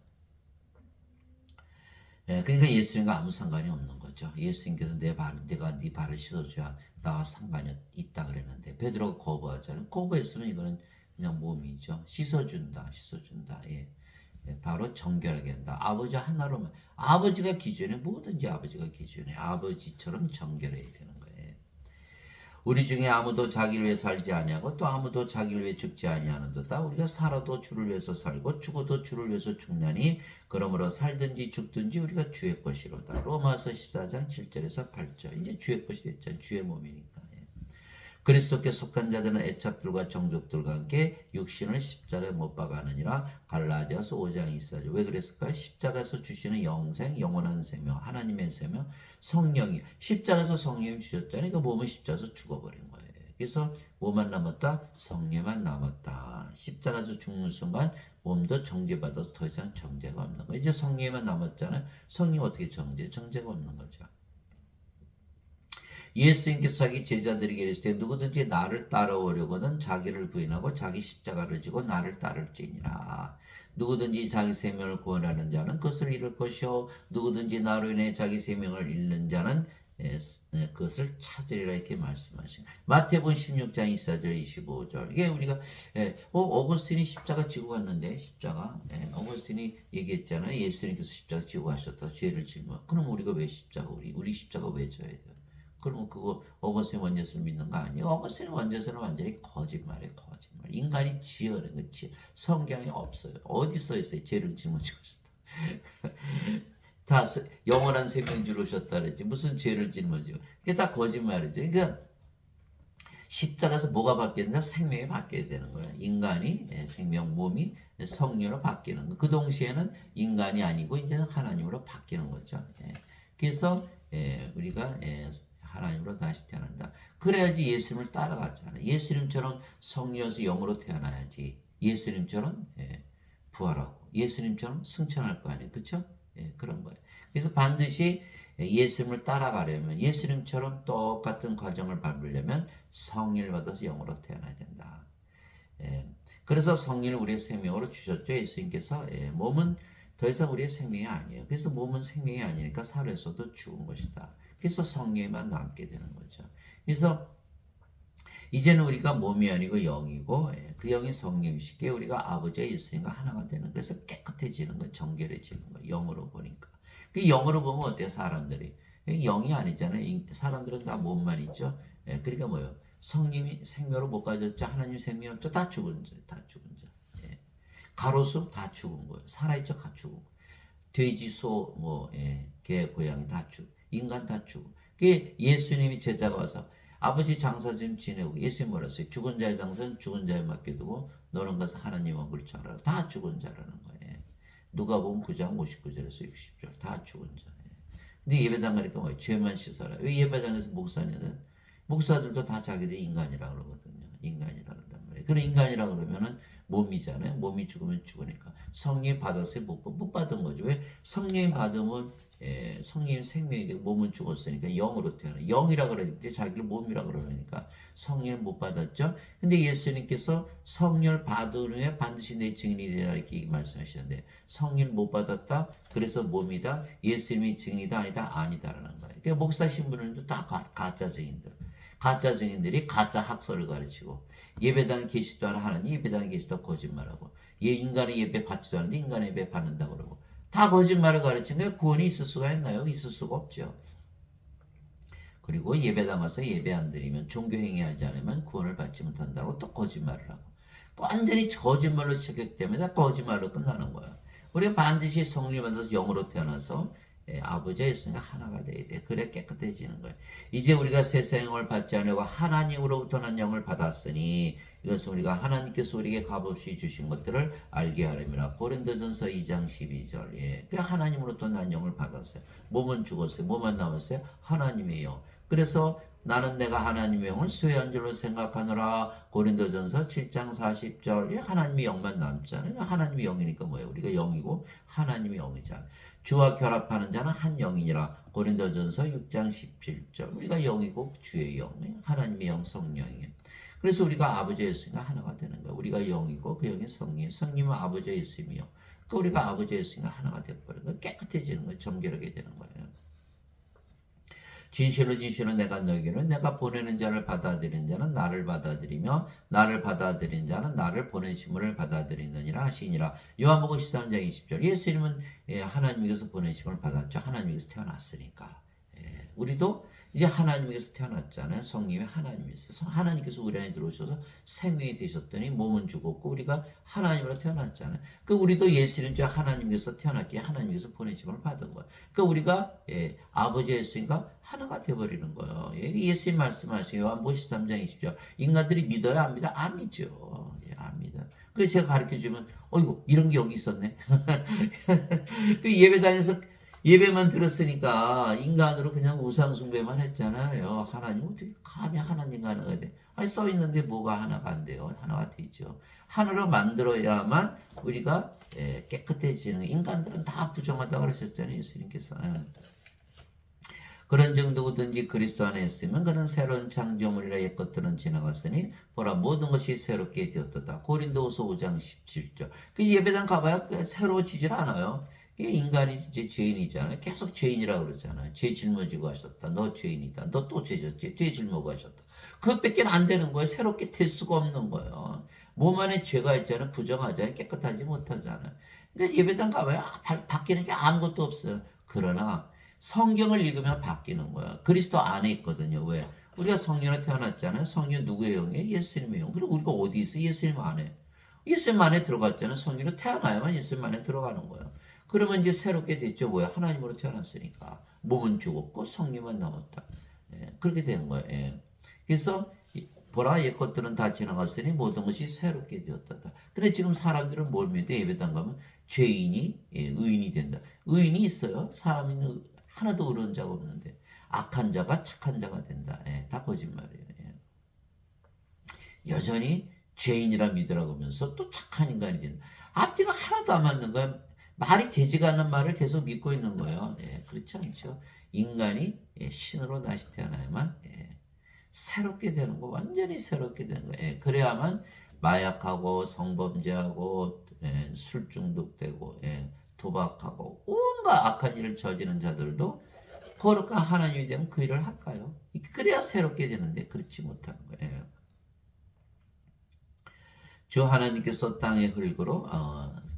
그러니까 예수님과 아무 상관이 없는 거죠. 예수님께서 내가 네 발을 씻어줘야 나와 상관이 있다 그랬는데 베드로가 거부하잖아요. 거부했으면 이거는 그냥 몸이죠. 씻어준다. 바로 정결하게 한다. 아버지 하나로만 아버지가 기준에 뭐든지 아버지가 기준에 아버지처럼 정결해야 되는 거예요. 우리 중에 아무도 자기를 위해 살지 아니하고 또 아무도 자기를 위해 죽지 아니하는도다. 우리가 살아도 주를 위해서 살고 죽어도 주를 위해서 죽나니 그러므로 살든지 죽든지 우리가 주의 것이로다. 로마서 14장 7절에서 8절. 이제 주의 것이 됐잖아요. 주의 몸이니까. 그리스도께 속한 자들은 애착들과 정족들과 함께 육신을 십자가에 못 박아느니라. 갈라디아서 5장 24절. 왜 그랬을까요? 십자가에서 주시는 영생, 영원한 생명, 하나님의 생명, 성령이 십자가에서 성령이 주셨잖아요. 그 몸은 십자가에서 죽어버린 거예요. 그래서 뭐만 남았다? 성령만 남았다. 십자가에서 죽는 순간 몸도 정죄받아서 더 이상 정죄가 없는 거예요. 이제 성령만 남았잖아요. 성령 어떻게 정죄가 없는 거죠. 예수님께서 자기 제자들에게 이르시되 누구든지 나를 따라오려거든 자기를 부인하고 자기 십자가를 지고 나를 따를지니라. 누구든지 자기 생명을 구원하는 자는 그것을 잃을 것이요 누구든지 나로 인해 자기 생명을 잃는 자는 그것을 찾으리라 이렇게 말씀하신 마태복음 16장 24절 25절. 이게 우리가 어거스틴이 십자가 지고 갔는데 십자가 어거스틴이 얘기했잖아요. 예수님께서 십자가 지고 가셨다. 죄를 질문. 그럼 우리가 왜 십자가 우리 십자가 왜 져야 돼요? 그러면 그거 어거스틴 원죄를 믿는 거 아니에요? 어거스틴 원죄는 완전히 거짓말이에요. 거짓말. 인간이 지어낸 거지. 성경에 없어요. 어디 써 있어요? 죄를 짊어지고 있었다. 다 영원한 생명 주로 오셨다 그랬지. 무슨 죄를 짊어지고. 그게 다 거짓말이죠. 그러니까 십자가에서 뭐가 바뀌었냐? 생명이 바뀌어야 되는 거예요. 인간이 생명 몸이 성령으로 바뀌는 거. 그 동시에는 인간이 아니고 이제는 하나님으로 바뀌는 거죠. 그래서 우리가 하나님으로 다시 태어난다. 그래야지 예수님을 따라가잖아요. 예수님처럼 성령에서 영으로 태어나야지. 예수님처럼 부활하고 예수님처럼 승천할 거 아니에요. 그렇죠? 그런 거예요. 그래서 반드시 예수님을 따라가려면 예수님처럼 똑같은 과정을 밟으려면 성령을 받아서 영으로 태어나야 된다. 그래서 성령을 우리의 생명으로 주셨죠. 예수님께서 몸은 더 이상 우리의 생명이 아니에요. 그래서 몸은 생명이 아니니까 살에서도 죽은 것이다. 그래서 성령만 남게 되는 거죠. 그래서 이제는 우리가 몸이 아니고 영이고 그 영이 성령이시기에 우리가 아버지와 예수님과 하나가 되는 거예요. 그래서 깨끗해지는 거, 정결해지는 거, 영으로 보니까. 그 영으로 보면 어때요, 사람들이? 영이 아니잖아요. 사람들은 다 몸만 있죠. 그러니까 뭐예요? 성령이 생명으로 못 가졌죠. 하나님 생명 없죠. 다 죽은 자, 다 죽은 자. 가로수 다 죽은 거예요. 살아있죠, 다 죽은 거. 돼지, 소, 개, 고양이 다 죽. 인간 다 죽어. 그게 예수님이 제자가 와서 아버지 장사 좀 지내고 예수님 뭐라 했어요? 죽은 자의 장사는 죽은 자에 맡겨두고 너는 가서 하나님 왕국을 전하라. 다 죽은 자라는 거예요. 누가 보면 9장 59절에서 60절 다 죽은 자. 근데 예배당 가니까 뭐예요? 죄만 씻어라. 왜 예배당에서 목사들도 다 자기들 인간이라 그러거든요. 인간이라 그런단 말이에요. 그런 인간이라 그러면은 몸이잖아요. 몸이 죽으면 죽으니까 성령 받았어요? 못 받은 거죠. 왜? 성령 받으면 성령이 생명이 되고 몸은 죽었으니까 영으로 태어나. 영이라 그럴 때 자기를 몸이라 그러니까 성령을 못 받았죠. 근데 예수님께서 성령을 받은 후에 반드시 내 증인이 되라 이렇게 말씀하시는데 성령을 못 받았다. 그래서 몸이다. 예수님이 증인이다 아니다 아니다라는 거예요. 그러니까 목사 신부님도 다 가짜 증인들. 가짜 증인들이 가짜 학설을 가르치고 예배당에 계시도 않은 하나님 예배당에 계시도 거짓말하고 인간의 예배 받지도 않는데 인간의 예배 받는다고 그러고 다 거짓말을 가르치는 거예요. 구원이 있을 수가 있나요? 있을 수가 없죠. 그리고 예배당 와서 예배 안 드리면 종교 행위하지 않으면 구원을 받지 못한다고 또 거짓말을 하고 완전히 거짓말로 시작했기 때문에 거짓말로 끝나는 거예요. 우리가 반드시 성령을 받아서 영으로 태어나서 아버지와 예수님과 하나가 돼야 돼. 그래 깨끗해지는 거예요. 이제 우리가 세상 영을 받지 않으려고 하나님으로부터 난 영을 받았으니 이것은 우리가 하나님께서 우리에게 값없이 주신 것들을 알게 하려니라. 고린도전서 2장 12절. 그냥 하나님으로부터 난 영을 받았어요. 몸은 죽었어요. 뭐만 남았어요? 하나님의 영. 그래서 나는 내가 하나님의 영을 수혜한 줄로 생각하노라. 고린도전서 7장 40절. 하나님의 영만 남잖아요. 하나님의 영이니까 뭐예요? 우리가 영이고 하나님의 영이잖아요. 주와 결합하는 자는 한 영이니라. 고린도전서 6장 17절. 우리가 영이고 주의 영, 하나님의 영, 성령이에요. 그래서 우리가 아버지 예수님과 하나가 되는 거예요. 우리가 영이고 그 영이 성령이에요. 성령은 아버지 예수님이요. 그러니까 우리가 아버지 예수님과 하나가 되어버리는 거예요. 깨끗해지는 거예요. 정결하게 되는 거예요. 진실로 진실로 내가 너희에게는 내가 보내는 자를 받아들이는 자는 나를 받아들이며 나를 받아들이는 자는 나를 보내심을 받아들이느니라 하시니라. 요한복음 13장 20절. 예수님은 하나님께서 보내심을 받았죠. 하나님께서 태어났으니까. 우리도 이제 하나님께서 태어났잖아요. 성령이 하나님이셔서 하나님께서 우리 안에 들어오셔서 생명이 되셨더니 몸은 죽었고 우리가 하나님으로 태어났잖아요. 그 우리도 예수님 중 하나님께서 태어났기에 하나님께서 보내심을 받은 거예요. 그러니까 우리가 아버지 예수님과 하나가 되어버리는 거예요. 예수님 말씀하신 요한복음 13장 20절. 인간들이 믿어야 안 믿어? 안 믿죠. 안 믿어. 그래서 제가 가르쳐주면 어이구 이런 게 여기 있었네. 그 예배 다녀서 예배만 들었으니까 인간으로 그냥 우상숭배만 했잖아요. 하나님 어떻게 감히 하나님과 하나가 돼? 아니 써 있는데 뭐가 하나가 안 돼요? 하나가 되죠. 하나로 만들어야만 우리가 깨끗해지는. 인간들은 다 부정하다고 그러셨잖아요. 예수님께서. 그런 정도든지 그리스도 안에 있으면 그는 새로운 창조물이라 옛 것들은 지나갔으니 보라 모든 것이 새롭게 되었다. 고린도후서 5장 17절. 그 예배당 가봐야 새로워지질 않아요. 이게 인간이 이제 죄인이잖아요. 계속 죄인이라고 그러잖아요. 죄 짊어지고 하셨다. 너 죄인이다. 너 또 죄졌지. 죄 짊어지고 하셨다. 그것밖에 안 되는 거예요. 새롭게 될 수가 없는 거예요. 몸 안에 죄가 있잖아요. 부정하잖아요. 깨끗하지 못하잖아요. 그러니까 예배당 가봐야 바뀌는 게 아무것도 없어요. 그러나 성경을 읽으면 바뀌는 거야. 그리스도 안에 있거든요. 왜? 우리가 성령으로 태어났잖아요. 성령 누구의 영이에요? 예수님의 영. 그리고 우리가 어디 있어? 예수님 안에. 예수님 안에 들어갔잖아요. 성령으로 태어나야만 예수님 안에 들어가는 거예요. 그러면 이제 새롭게 됐죠. 뭐야? 하나님으로 태어났으니까. 몸은 죽었고 성령만 남았다. 그렇게 된 거예요. 그래서 보라 옛 것들은 다 지나갔으니 모든 것이 새롭게 되었다. 근데 지금 사람들은 뭘 믿어? 예배당 가면 죄인이 의인이 된다. 의인이 있어요. 사람이 하나도 의로운 자가 없는데 악한 자가 착한 자가 된다. 다 거짓말이에요. 여전히 죄인이라 믿으라고 하면서 또 착한 인간이 된다. 앞뒤가 하나도 안 맞는 거야. 말이 되지가 않는 말을 계속 믿고 있는 거예요. 그렇지 않죠. 인간이 신으로 다시 태어나야만 새롭게 되는 거, 완전히 새롭게 되는 거예요. 그래야만 마약하고 성범죄하고 술 중독되고 도박하고 온갖 악한 일을 저지르는 자들도 거룩한 하나님이 되면 그 일을 할까요? 그래야 새롭게 되는데 그렇지 못하는 거예요. 주 하나님께서 땅의 흙으로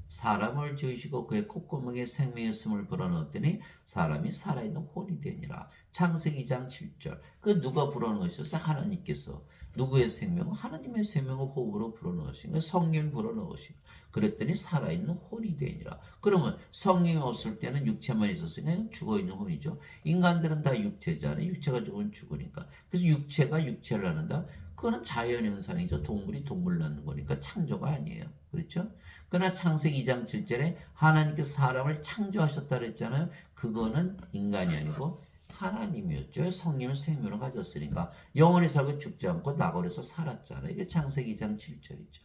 사람을 지으시고 그의 콧구멍에 생명의 숨을 불어넣었더니 사람이 살아있는 혼이 되니라. 창세기 2장 7절. 그 누가 불어넣으셨어요? 하나님께서. 누구의 생명? 하나님의 생명을 호흡으로 불어넣으신 거예요. 성령을 불어넣으신 거예요. 그랬더니 살아있는 혼이 되니라. 그러면 성령이 없을 때는 육체만 있었으니까 죽어있는 혼이죠. 인간들은 다 육체잖아요. 육체가 죽으면 죽으니까. 그래서 육체가 육체를 낳는다. 그거는 자연현상이죠. 동물이 동물 낳는 거니까 창조가 아니에요. 그렇죠? 그러나 창세기 2장 7절에 하나님께서 사람을 창조하셨다 그랬잖아요. 그거는 인간이 아니고 하나님이었죠. 성령을 생명을 가졌으니까 영원히 살고 죽지 않고 낙원에서 살았잖아요. 이게 창세기 2장 7절이죠.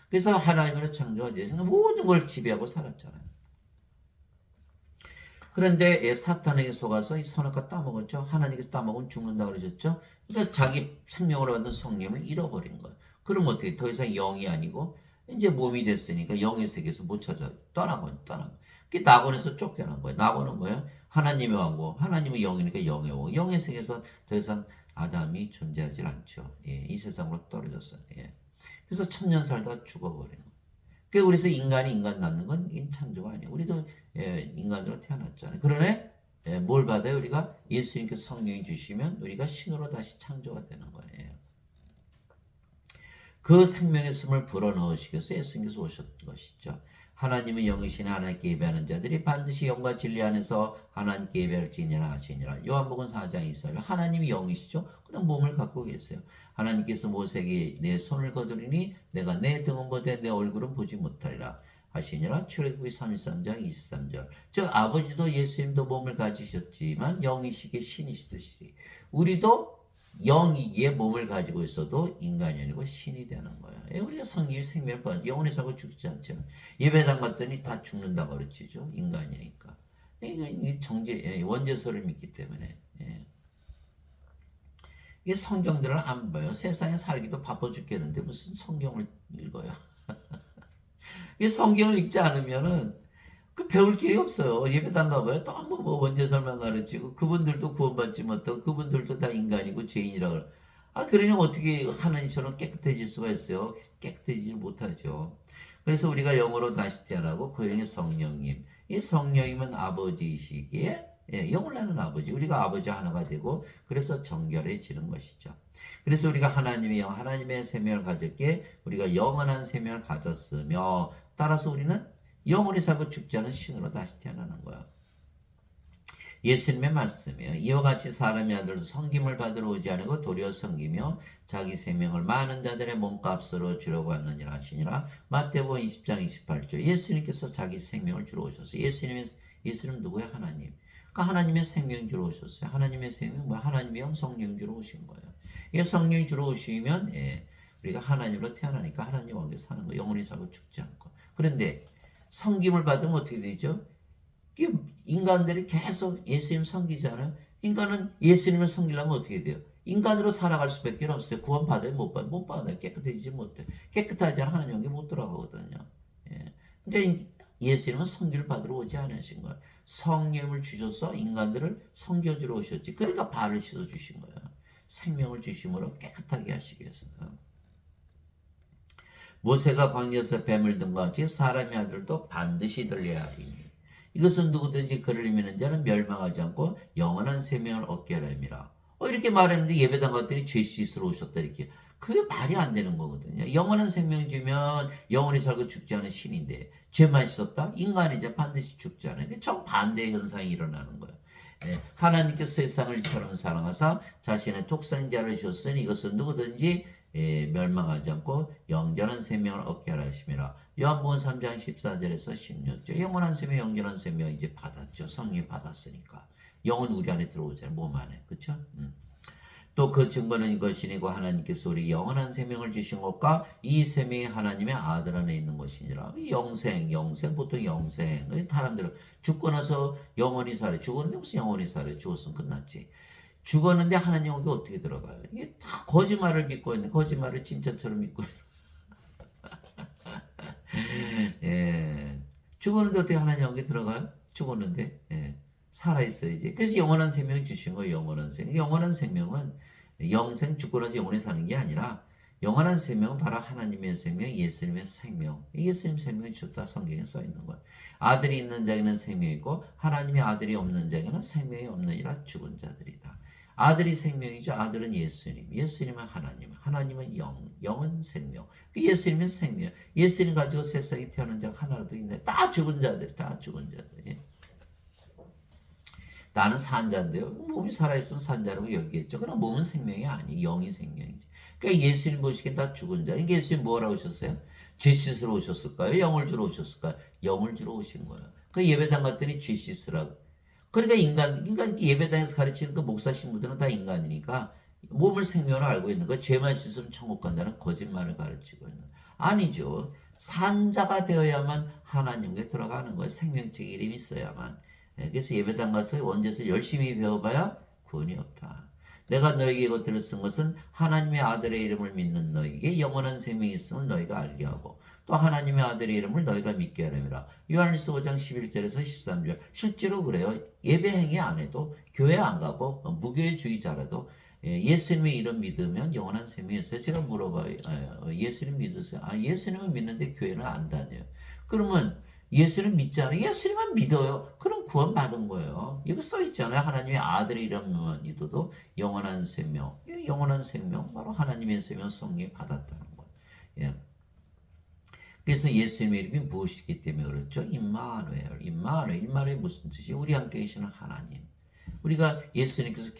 그래서 하나님으로 창조가 되어서 모든 걸 지배하고 살았잖아요. 그런데 사탄에게 속아서 이 선악과 따먹었죠. 하나님께서 따먹으면 죽는다 그러셨죠. 그러니까 자기 생명으로 받은 성령을 잃어버린 거예요. 그럼 어떻게 더 이상 영이 아니고 이제 몸이 됐으니까 영의 세계에서 못 찾아 떠난 거예요. 그게 낙원에서 쫓겨난 거예요. 낙원은 뭐예요? 하나님의 왕국, 하나님의 영이니까 영의 왕국. 영의 세계에서 더 이상 아담이 존재하지 않죠. 이 세상으로 떨어졌어요. 그래서 천년 살다가 죽어버린 거예요. 그래서 인간이 인간 낳는 건 창조가 아니에요. 우리도 인간으로 태어났잖아요. 그러네 뭘 받아요? 우리가 예수님께서 성령이 주시면 우리가 신으로 다시 창조가 되는 거예요. 그 생명의 숨을 불어넣으시기 위해서 예수님께서 오셨던 것이죠. 하나님은 영이시니 하나님께 예배하는 자들이 반드시 영과 진리 안에서 하나님께 예배할지니라 하시니라. 요한복음 4장 2절. 하나님이 영이시죠. 그런 몸을 갖고 계세요. 하나님께서 모세에게 내 손을 거두리니 내가 내 등은 보되 내 얼굴은 보지 못하리라. 하시니라. 출애굽기 33장 23절. 즉 아버지도 예수님도 몸을 가지셨지만 영이시기에 신이시듯이 우리도 영이기에 몸을 가지고 있어도 인간이 아니고 신이 되는 거예요. 우리가 성경의 생명을 받아서 영원히 살고 죽지 않죠. 예배당 갔더니 다 죽는다고 그러지죠. 인간이니까. 이게 원죄설을 믿기 때문에. 이게 성경들을 안 봐요. 세상에 살기도 바빠 죽겠는데 무슨 성경을 읽어요. 이 성경을 읽지 않으면은 그 배울 길이 없어요. 예배당 가봐요. 또 한번 뭐 원죄설만 가르치고 그분들도 구원받지 못하고 그분들도 다 인간이고 죄인이라고 그래요. 그러니 어떻게 하나님처럼 깨끗해질 수가 있어요? 깨끗해지지 못하죠. 그래서 우리가 영으로 다시 태어나고 그 영이 성령님. 이 성령님은 아버지이시기에 영을 나는 아버지. 우리가 아버지 하나가 되고 그래서 정결해지는 것이죠. 그래서 우리가 하나님의 영, 하나님의 생명을 가졌기에 우리가 영원한 생명을 가졌으며 따라서 우리는 영원히 살고 죽지 않은 신으로 다시 태어나는 거야. 예수님의 말씀이에요. 이와 같이 사람의 아들도 섬김을 받으러 오지 않고 도리어 섬기며 자기 생명을 많은 자들의 몸값으로 주려고 하느니라 하시니라. 마태복음 20장 28절. 예수님께서 자기 생명을 주러 오셨어요. 예수님 누구야? 하나님. 그러니까 하나님의 생명 주러 오셨어요. 하나님의 생명, 하나님의 영 성령 주러 오신 거예요. 이게 성령이 주러 오시면 우리가 하나님으로 태어나니까 하나님 왕에 사는 거, 영원히 살고 죽지 않고. 그런데 섬김을 받으면 어떻게 되죠? 인간들이 계속 예수님 섬기잖아요. 인간은 예수님을 섬기려면 어떻게 돼요? 인간으로 살아갈 수밖에 없어요. 구원 받아요? 못 받아요. 깨끗해지지 못해. 깨끗하지 않아 하나님께 못 들어가거든요. 근데 예수님은 섬기를 받으러 오지 않으신 거예요. 성령을 주셔서 인간들을 섬겨주러 오셨지. 그러니까 발을 씻어 주신 거예요. 생명을 주심으로 깨끗하게 하시기 위해서. 모세가 광야에서 뱀을 든 것 같이 사람의 아들도 반드시 들려야 하리니 이것은 누구든지 그를 믿는 자는 멸망하지 않고 영원한 생명을 얻게 하리라. 이렇게 말했는데 예배당 갔더니 죄 씻으러 오셨다 이렇게. 그게 말이 안 되는 거거든요. 영원한 생명 주면 영원히 살고 죽지 않은 신인데 죄만 씻었다? 인간이자 반드시 죽지 않아요. 정반대의 현상이 일어나는 거예요. 하나님께서 세상을 이처럼 사랑하사 자신의 독생자를 주셨으니 이것은 누구든지 멸망하지 않고 영원한 생명을 얻게 하라 하심이라. 요한복음 3장 14절에서 16절. 영원한 생명, 영원한 생명 이제 받았죠. 성령 받았으니까. 영은 우리 안에 들어오잖아요. 몸 안에. 그렇죠? 또 그 증거는 이것이니고 하나님께서 우리 영원한 생명을 주신 것과 이 생명이 하나님의 아들 안에 있는 것이니라. 영생 보통 영생. 사람들은 죽고 나서 영원히 살아. 죽었는데 무슨 영원히 살아? 죽었으면 끝났지. 죽었는데 하나님 여기 어떻게 들어가요? 이게 다 거짓말을 믿고 있는, 거짓말을 진짜처럼 믿고 있는. 죽었는데 어떻게 하나님 여기 들어가요? 죽었는데 살아있어야지. 그래서 영원한 생명을 주신 거예요. 영원한 생명. 영원한 생명은 영생 죽고 나서 영원히 사는 게 아니라 영원한 생명은 바로 하나님의 생명, 예수님의 생명. 예수님 생명이 주셨다 성경에 써 있는 거예요. 아들이 있는 자에게는 생명이 있고 하나님의 아들이 없는 자에게는 생명이 없느니라. 죽은 자들이다. 아들이 생명이죠. 아들은 예수님. 예수님은 하나님. 하나님은 영은 생명. 예수님은 생명. 예수님 가지고 세상에 태어난 자가 하나도 있네. 다 죽은 자들. 다 죽은 자들. 나는 산자인데요. 몸이 살아있으면 산자라고 여기겠죠. 그럼 몸은 생명이 아니, 영이 생명이지. 그러니까 예수님 보시기엔 다 죽은 자. 이게 예수님 뭐라고 오셨어요? 죄 씻으러 오셨을까요? 영을 주러 오셨을까요? 영을 주러 오신 거예요. 그 예배당 갔더니 죄 씻으라고. 그러니까 인간 예배당에서 가르치는 그 목사 신부들은 다 인간이니까 몸을 생명으로 알고 있는 거, 죄만 씻으면 천국 간다는 거짓말을 가르치고 있는 거예요. 아니죠. 산자가 되어야만 하나님께 들어가는 거예요. 생명책 이름이 있어야만. 그래서 예배당 가서 원죄에서 열심히 배워봐야 구원이 없다. 내가 너에게 이것들을 쓴 것은 하나님의 아들의 이름을 믿는 너에게 영원한 생명이 있음을 너희가 알게 하고 또 하나님의 아들의 이름을 너희가 믿게 하려니라. 요한일서 5장 11절에서 13절. 실제로 그래요. 예배 행위 안 해도 교회 안 가고 무교회주의자라도 예수님의 이름 믿으면 영원한 생명이 있어요. 제가 물어봐요. 예수님 믿으세요? 예수님을 믿는데 교회는 안 다녀요. 그러면 예수님 믿지 않아요? 예수님만 믿어요. 그럼 구원 받은 거예요. 여기 써 있잖아요. 하나님의 아들의 이름만 믿어도 영원한 생명. 영원한 생명, 바로 하나님의 생명 성령이 받았다는 거예요. 그래서 예수님의 이름이 무엇이기 때문에 그렇죠? 임마누엘. 임마누엘 무슨 뜻이? 우리 함께 계시는 하나님. 우리가 예수님께서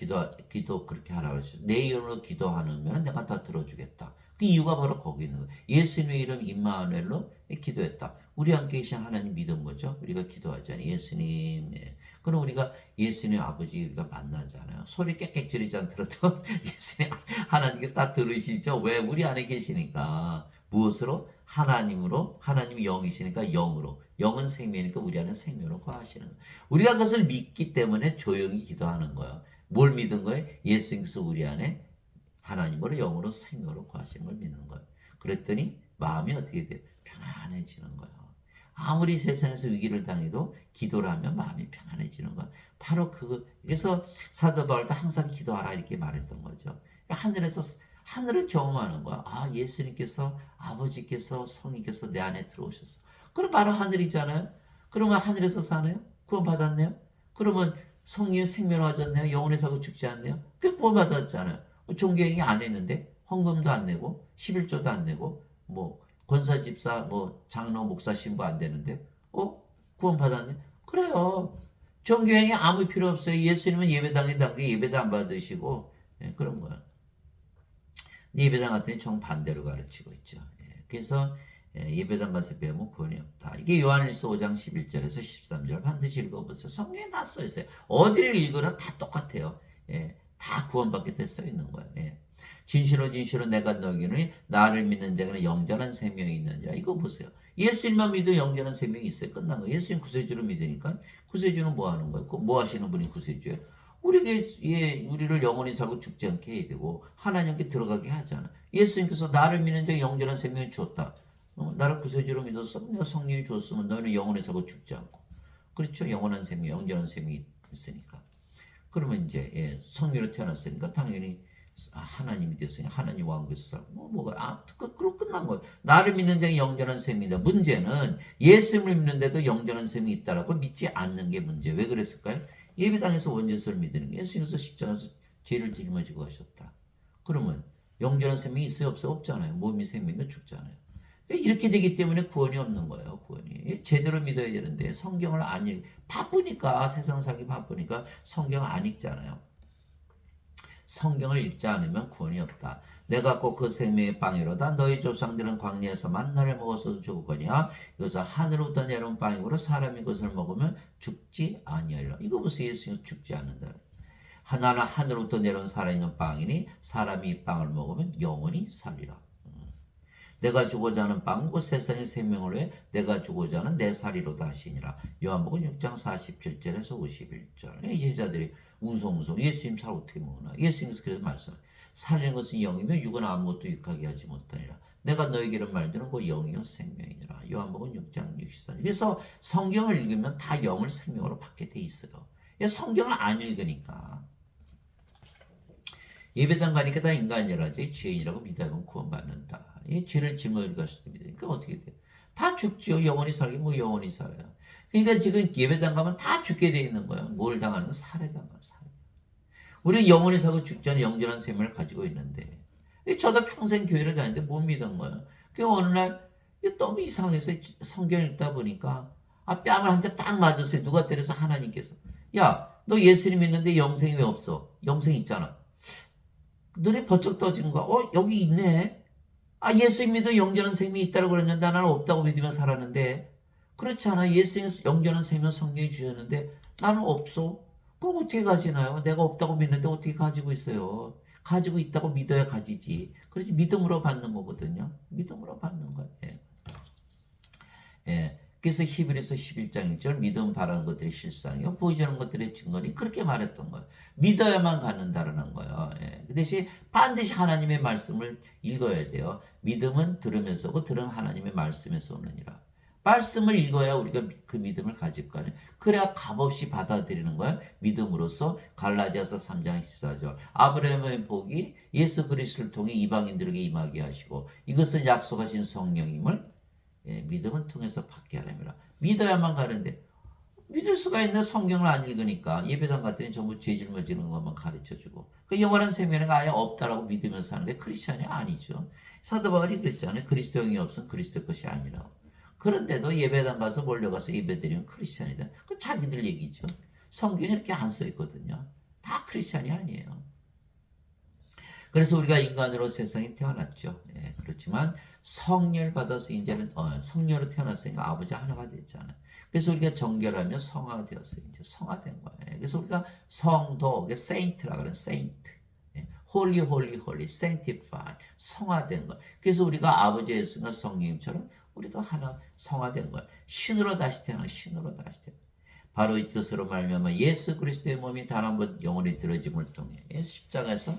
기도 그렇게 하라고 하셨어요. 내 이름으로 기도하면 내가 다 들어주겠다. 그 이유가 바로 거기 있는 거예요. 예수님의 이름 임마누엘로 기도했다. 우리 함께 계신 하나님 믿은 거죠. 우리가 기도하잖아요. 예수님. 예. 그럼 우리가 예수님 아버지 우리가 만나잖아요. 소리 꽥꽥 지르지 않더라도 예수님 하나님께서 다 들으시죠. 왜? 우리 안에 계시니까. 무엇으로? 하나님으로. 하나님이 영이시니까 영으로. 영은 생명이니까 우리 안에 생명으로 거하시는 거예요. 우리가 그것을 믿기 때문에 조용히 기도하는 거예요. 뭘 믿은 거예요? 예수님께서 우리 안에 하나님으로 영으로 생명으로 거하시는 걸 믿는 거예요. 그랬더니 마음이 어떻게 돼요? 편안해지는 거예요. 아무리 세상에서 위기를 당해도 기도를 하면 마음이 편안해지는 거예요. 바로 그래서 사도 바울도 항상 기도하라 이렇게 말했던 거죠. 하늘을 경험하는 거야. 아, 예수님께서, 아버지께서, 성령께서 내 안에 들어오셨어. 그럼 바로 하늘이잖아요. 그러면 하늘에서 사네요? 구원 받았네요? 그러면 성령의 생명을 가졌네요? 영혼의 사고 죽지 않네요? 그 구원 받았잖아요. 종교행위 안 했는데 헌금도 안 내고 11조도 안 내고 뭐 권사 집사 뭐 장로 목사 신부 안 되는데 구원 받았네. 그래요. 종교행위 아무 필요 없어요. 예수님은 예배당에 당겨 예배도 안 받으시고 그런 거야. 예배당 같은 정반대로 가르치고 있죠. 그래서 예배당 가서 배우면 구원이 없다. 이게 요한일서 5장 11절에서 13절 반드시 읽어보세요. 성경에 다 써있어요. 어디를 읽으나 다 똑같아요. 다 구원받게 써 있는 거예요. 진실로 진실로 내가 너희는 나를 믿는 자에게는 영전한 생명이 있느니라. 이거 보세요. 예수님만 믿어 영전한 생명이 있어요. 끝난 거예요. 예수님 구세주를 믿으니까 구세주는 뭐 하는 거예요? 뭐 하시는 분이 구세주예요? 우리를 영원히 살고 죽지 않게 해야 되고 하나님께 들어가게 하잖아. 예수님께서 나를 믿는 자에게 영전한 생명을 줬다. 나를 구세주로 믿어서 내가 성령이 줬으면 너희는 영원히 살고 죽지 않고. 그렇죠? 영원한 생명, 영전한 생명이 있으니까. 그러면 이제 성령으로 태어났으니까 당연히 하나님이 됐으니까 하나님 왕국에서 살고 그럼 끝난 거예요. 나를 믿는 자에게 영전한 셈이다. 문제는 예수님을 믿는데도 영전한 셈이 있다라고 믿지 않는 게 문제. 왜 그랬을까요? 예배당에서 원죄서를 믿는 게 예수님께서 십자가에서 죄를 짊어지고 가셨다. 그러면 영전한 셈이 있어요? 없어요? 없잖아요. 몸이 생명은 죽잖아요. 이렇게 되기 때문에 구원이 없는 거예요. 구원이 제대로 믿어야 되는데 성경을 안 바쁘니까 세상 살기 바쁘니까 성경 안 읽잖아요. 성경을 읽지 않으면 구원이 없다. 내가 꼭 그 생명의 빵이로다. 너희 조상들은 광야에서 만나를 먹어서도 죽었거니와 이것은 하늘로부터 내려온 빵이므로 사람이 그것을 먹으면 죽지 아니하리라. 이거 보세요. 예수님은 죽지 않는다. 하나는 하늘로부터 내려온 살아있는 빵이니 사람이 이 빵을 먹으면 영원히 살리라. 내가 주고자 하는 빵, 그 세상의 생명을 위해 내가 주고자 하는 내 살이로다 하시니라. 요한복음 6장 47절에서 51절. 이 제자들이 웅성웅성 예수님 살 어떻게 먹나? 예수님께서 그래서 말씀해요. 살리는 것은 영이며 육은 아무것도 육하게 하지 못하니라. 내가 너에게는 말드는 그 영이요 생명이니라. 요한복음 6장 64절. 그래서 성경을 읽으면 다 영을 생명으로 받게 돼 있어요. 성경을 안 읽으니까. 예배당 가니까 다 인간이라지 죄인이라고 믿으면 구원받는다. 이 죄를 짊어지고 갔을 때 믿으니까 어떻게 돼요? 다 죽죠. 영원히 살게 뭐 영원히 살아요. 그러니까 지금 예배당 가면 다 죽게 돼 있는 거예요. 뭘 당하는? 살해당하는 살해. 우리 영원히 살고 죽지 않은 영전한 생명을 가지고 있는데 저도 평생 교회를 다니는데 못 믿은 거예요. 그 어느 날 너무 이상해서 성경 읽다 보니까 뺨을 한 대 딱 맞았어요. 누가 때려서 하나님께서. 야, 너 예수님 믿는데 영생이 왜 없어? 영생 있잖아. 눈에 번쩍 떠진 거야. 여기 있네. 예수님 믿어 영전한 생명이 있다고 그랬는데 나는 없다고 믿으며 살았는데 그렇지 않아. 예수님 영전한 생명 성경이 주셨는데 나는 없어. 그럼 어떻게 가지나요? 내가 없다고 믿는데 어떻게 가지고 있어요? 가지고 있다고 믿어야 가지지. 그래서 믿음으로 받는 거거든요. 믿음으로 받는 거예요. 그래서 히브리서 11장 1절 믿음 바라는 것들이 실상이요 보이지 않는 것들의 증거니 그렇게 말했던 거예요. 믿어야만 갖는다라는 거예요. 그 대신 반드시 하나님의 말씀을 읽어야 돼요. 믿음은 들으면서고 들음 하나님의 말씀에서 오느니라. 말씀을 읽어야 우리가 그 믿음을 가질 거 아니에요. 그래야 값없이 받아들이는 거예요. 믿음으로써 갈라디아서 3장 14절 아브라함의 복이 예수 그리스도를 통해 이방인들에게 임하게 하시고 이것은 약속하신 성령임을 믿음을 통해서 받게 하랍니다. 믿어야만 가는데 믿을 수가 있는 성경을 안 읽으니까 예배당 갔더니 전부 죄 짊어지는 것만 가르쳐주고 그 영원한 생명은 아예 없다라고 믿으면서 사는 게 크리스찬이 아니죠. 사도 바울이 그랬잖아요. 그리스도 영이 없으면 그리스도 것이 아니라고. 그런데도 예배당 가서 몰려가서 예배드리면 크리스찬이다. 그 자기들 얘기죠. 성경에 이렇게 안 써 있거든요. 다 크리스찬이 아니에요. 그래서 우리가 인간으로 세상에 태어났죠. 예, 그렇지만 성령을 받아서 이제는 성령으로 태어났으니까 아버지 하나가 됐잖아요. 그래서 우리가 정결하며 성화가 되었어요. 이제 성화된 거예요. 그래서 우리가 성도, 세인트라 그러는 세인트. 홀리 홀리 홀리 sanctified 성화된 거. 그래서 우리가 아버지 예수가 성령님처럼 우리도 하나 성화된 거예요. 신으로 다시 태어나 신으로 다시 태어나. 바로 이 뜻으로 말미암아 예수 그리스도의 몸이 단 한 번 영원히 들어짐을 통해 십자가에서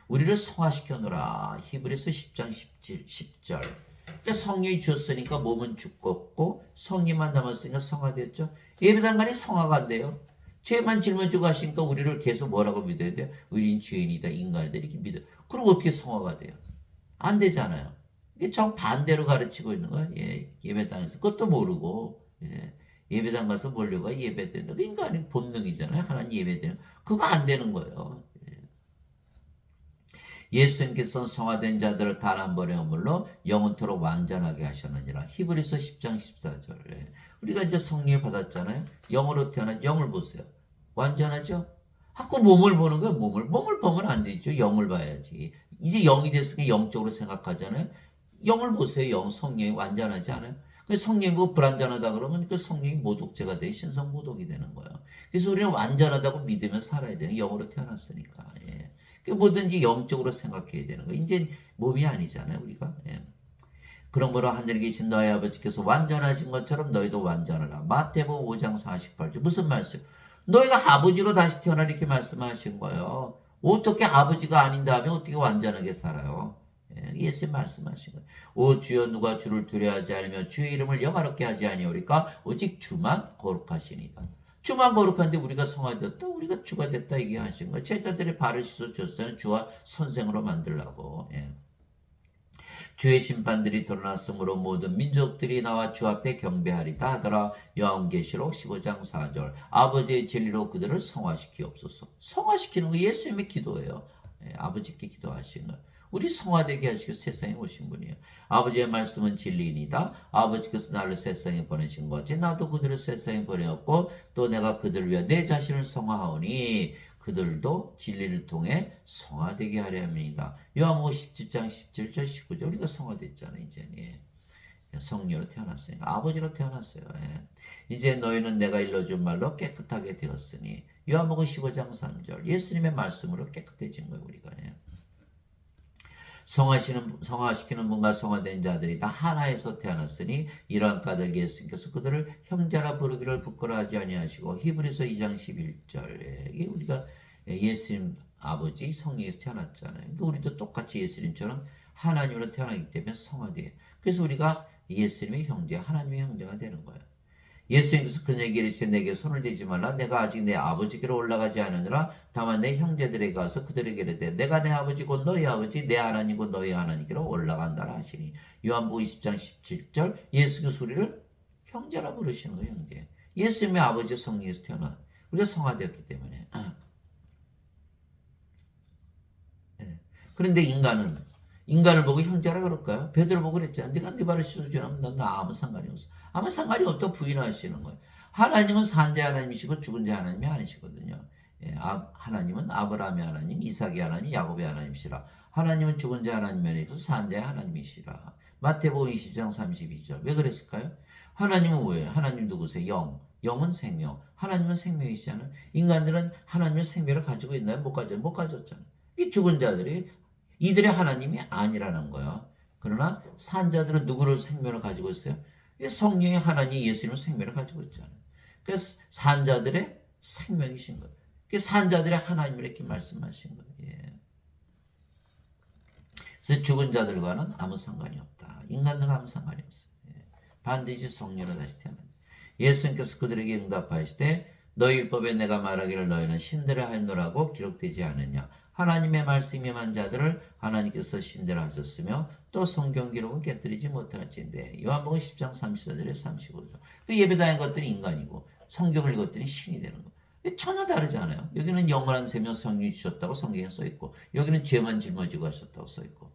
우리를 성화시켜 놓으라. 히브리서 10장 10절. 그러니까 성령이 주었으니까 몸은 죽었고 성령만 남았으니까 성화됐죠. 예배당 간에 성화가 안 돼요. 죄만 짊어지고 하시니까 우리를 계속 뭐라고 믿어야 돼요? 우린 죄인이다, 인간이다 이렇게 믿어요. 그럼 어떻게 성화가 돼요? 안 되잖아요. 이게 정반대로 가르치고 있는 거예요. 예배당에서. 그것도 모르고 예배당 가서 보려고 예배드린다. 그 인간의 본능이잖아요. 하나님 예배드리는 그거 안 되는 거예요. 예수님께서는 성화된 자들을 단 한 번의 허물로 영원토록 완전하게 하셨느니라. 히브리서 10장 14절. 우리가 이제 성령을 받았잖아요. 영으로 태어난 영을 보세요. 완전하죠? 자꾸 몸을 보는 거예요. 몸을 보면 안 되죠. 영을 봐야지. 이제 영이 됐으니까 영적으로 생각하잖아요. 영을 보세요. 성령이 완전하지 않아요? 성령이 뭐 불완전하다 그러면 그 성령이 모독죄가 돼 신성 모독이 되는 거예요. 그래서 우리는 완전하다고 믿으며 살아야 되는 영으로 태어났으니까. 뭐든지 영적으로 생각해야 되는 거예요. 이제 몸이 아니잖아요, 우리가. 그러므로 하늘에 계신 너희 아버지께서 완전하신 것처럼 너희도 완전하라. 마태복음 5장 48절. 무슨 말씀? 너희가 아버지로 다시 태어나 이렇게 말씀하신 거예요. 어떻게 아버지가 아닌 다음에 어떻게 완전하게 살아요? 예수님 말씀하신 거예요. 오 주여 누가 주를 두려워하지 않으며 주의 이름을 영화롭게 하지 아니오리까 오직 주만 거룩하시니까. 주만 거룩한데 우리가 성화되었다. 우리가 주가 됐다 얘기하신 거예요. 제자들의 발을 씻어줬어요. 주와 선생으로 만들라고. 주의 심판들이 드러났으므로 모든 민족들이 나와 주 앞에 경배하리다 하더라. 요한계시록 15장 4절. 아버지의 진리로 그들을 성화시키옵소서. 성화시키는 거 예수님의 기도예요. 아버지께 기도하시는 거예요. 우리 성화되게 하시고 세상에 오신 분이에요. 아버지의 말씀은 진리이니다. 아버지께서 나를 세상에 보내신 거지. 나도 그들을 세상에 보내었고 또 내가 그들을 위하여 내 자신을 성화하오니 그들도 진리를 통해 성화되게 하려 합니다. 요한복음 17장 17절 19절 우리가 성화됐잖아요. 이제 성령으로 태어났으니까 아버지로 태어났어요. 이제 너희는 내가 일러준 말로 깨끗하게 되었으니 요한복음 15장 3절 예수님의 말씀으로 깨끗해진 거예요. 우리가. 성화시키는 분과 성화된 자들이 다 하나에서 태어났으니 이러한 까닭 예수님께서 그들을 형제라 부르기를 부끄러워하지 아니하시고 히브리서 2장 11절 이게 우리가 예수님 아버지 성령에서 태어났잖아요. 그러니까 우리도 똑같이 예수님처럼 하나님으로 태어나기 때문에 성화돼요. 그래서 우리가 예수님의 형제, 하나님의 형제가 되는 거예요. 예수님께서 그에게 이르시되 내게 손을 대지 말라. 내가 아직 내 아버지께로 올라가지 않으느라 다만 내 형제들에게 가서 그들에게 이르되 내가 내 아버지 곧 너희 아버지 내 하나님 곧 너희 하나님께로 올라간다라 하시니 요한복음 20장 17절 예수께서 우리를 형제라 부르시는 거예요. 형제. 예수님의 아버지 성령에서 태어난 우리가 성화되었기 때문에. 그런데 인간을 보고 형제라 그럴까요? 베드로 보고 그랬잖아요. 네가 네 발을 씻어주라면 난 아무 상관이 없어. 아무 상관이 없다고 부인하시는 거예요. 하나님은 산자 하나님이시고 죽은 자 하나님이 아니시거든요. 하나님은 아브라함의 하나님, 이삭의 하나님, 야곱의 하나님이시라. 하나님은 죽은 자 하나님이 아니고 산자의 하나님이시라. 마태복음 20장 32절. 왜 그랬을까요? 하나님은 뭐예요? 하나님 누구세요? 영은 생명. 하나님은 생명이시잖아요. 인간들은 하나님의 생명을 가지고 있나요? 못 가졌잖아요. 이 죽은 자들이 이들의 하나님이 아니라는 거예요. 그러나 산자들은 누구를 생명을 가지고 있어요? 성령의 하나님 예수님은 생명을 가지고 있잖아요. 그래서 산자들의 생명이신 거예요. 산자들의 하나님을 이렇게 말씀하신 거예요. 그래서 죽은 자들과는 아무 상관이 없다. 인간들과 아무 상관이 없어요. 반드시 성령으로 다시 태어난다. 예수님께서 그들에게 응답하시되 너희 율법에 내가 말하기를 너희는 신들을 하였노라고 기록되지 않느냐. 하나님의 말씀이 임한 자들을 하나님께서 신대로 하셨으며 또 성경 기록은 깨뜨리지 못할진대. 요한복음 10장 34절에 35절. 그 예배당의 것들이 인간이고 성경을 읽었더니 신이 되는 거. 전혀 다르지 않아요. 여기는 영원한 생명 성령이 주셨다고 성경에 써있고 여기는 죄만 짊어지고 하셨다고 써있고.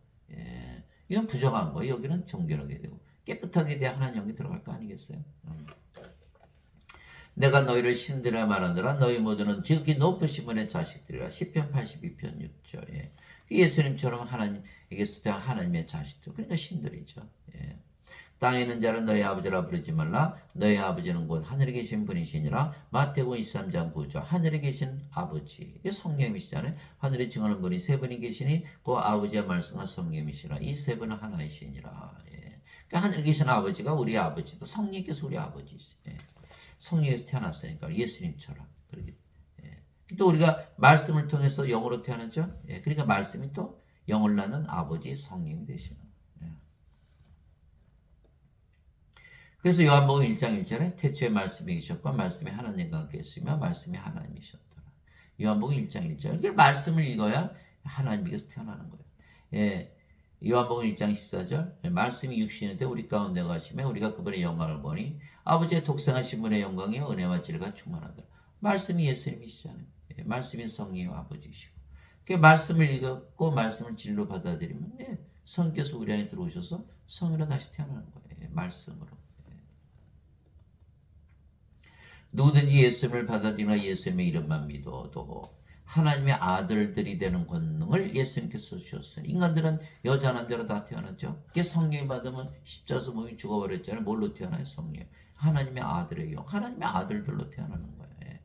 이건 부정한 거예요. 여기는 정결하게 되고 깨끗하게 돼야 하나님 영이 들어갈 거 아니겠어요? 내가 너희를 신들이라 말하느라 너희 모두는 지극히 높으신 분의 자식들이라. 시편 82편 6절. 예. 예수님처럼 하나님에게서 태어난 하나님의 자식들. 그러니까 신들이죠. 예. 땅에 있는 자는 너희 아버지라 부르지 말라. 너희 아버지는 곧 하늘에 계신 분이시니라. 마태복음 23장 9절. 하늘에 계신 아버지. 이게 성령이시잖아요. 하늘에 증언하는 분이 세 분이 계시니 그 아버지의 말씀과 성령이시라. 이 세 분은 하나이시니라. 예. 그러니까 하늘에 계신 아버지가 우리 아버지도 성령께서 우리 아버지이세요. 예. 성령에서 태어났으니까 예수님처럼. 예. 또 우리가 말씀을 통해서 영으로 태어나죠. 예. 그러니까 말씀이 또 영을 낳는 아버지 성령이 되시는 거예요. 그래서 요한복음 1장 1절에 태초에 말씀이 계셨고 말씀이 하나님과 함께 있으며 말씀이 하나님이셨더라. 요한복음 1장 1절. 그 말씀을 읽어야 하나님께서 태어나는 거예요. 예. 요한복음 1장 14절. 말씀이 육신이 되 우리 가운데 가시며 우리가 그분의 영광을 보니 아버지의 독생하신 분의 영광이요 은혜와 진리가 충만하더라. 말씀이 예수님이시잖아요. 예. 말씀이 성령의 아버지이시고. 그 말씀을 읽었고 말씀을 진리로 받아들이면 예. 성령께서 우리 안에 들어오셔서 성으로 다시 태어나는 거예요. 예. 말씀으로. 누구든지 예수님을 받아들이나 예수님의 이름만 믿어도 하나님의 아들들이 되는 권능을 예수님께서 주셨어요. 인간들은 여자 남자로 다 태어났죠. 그게 성령 받으면 십자수 몸이 죽어버렸잖아요. 뭘로 태어나요? 성령. 하나님의 아들의 영. 하나님의 아들들로 태어나는 거예요.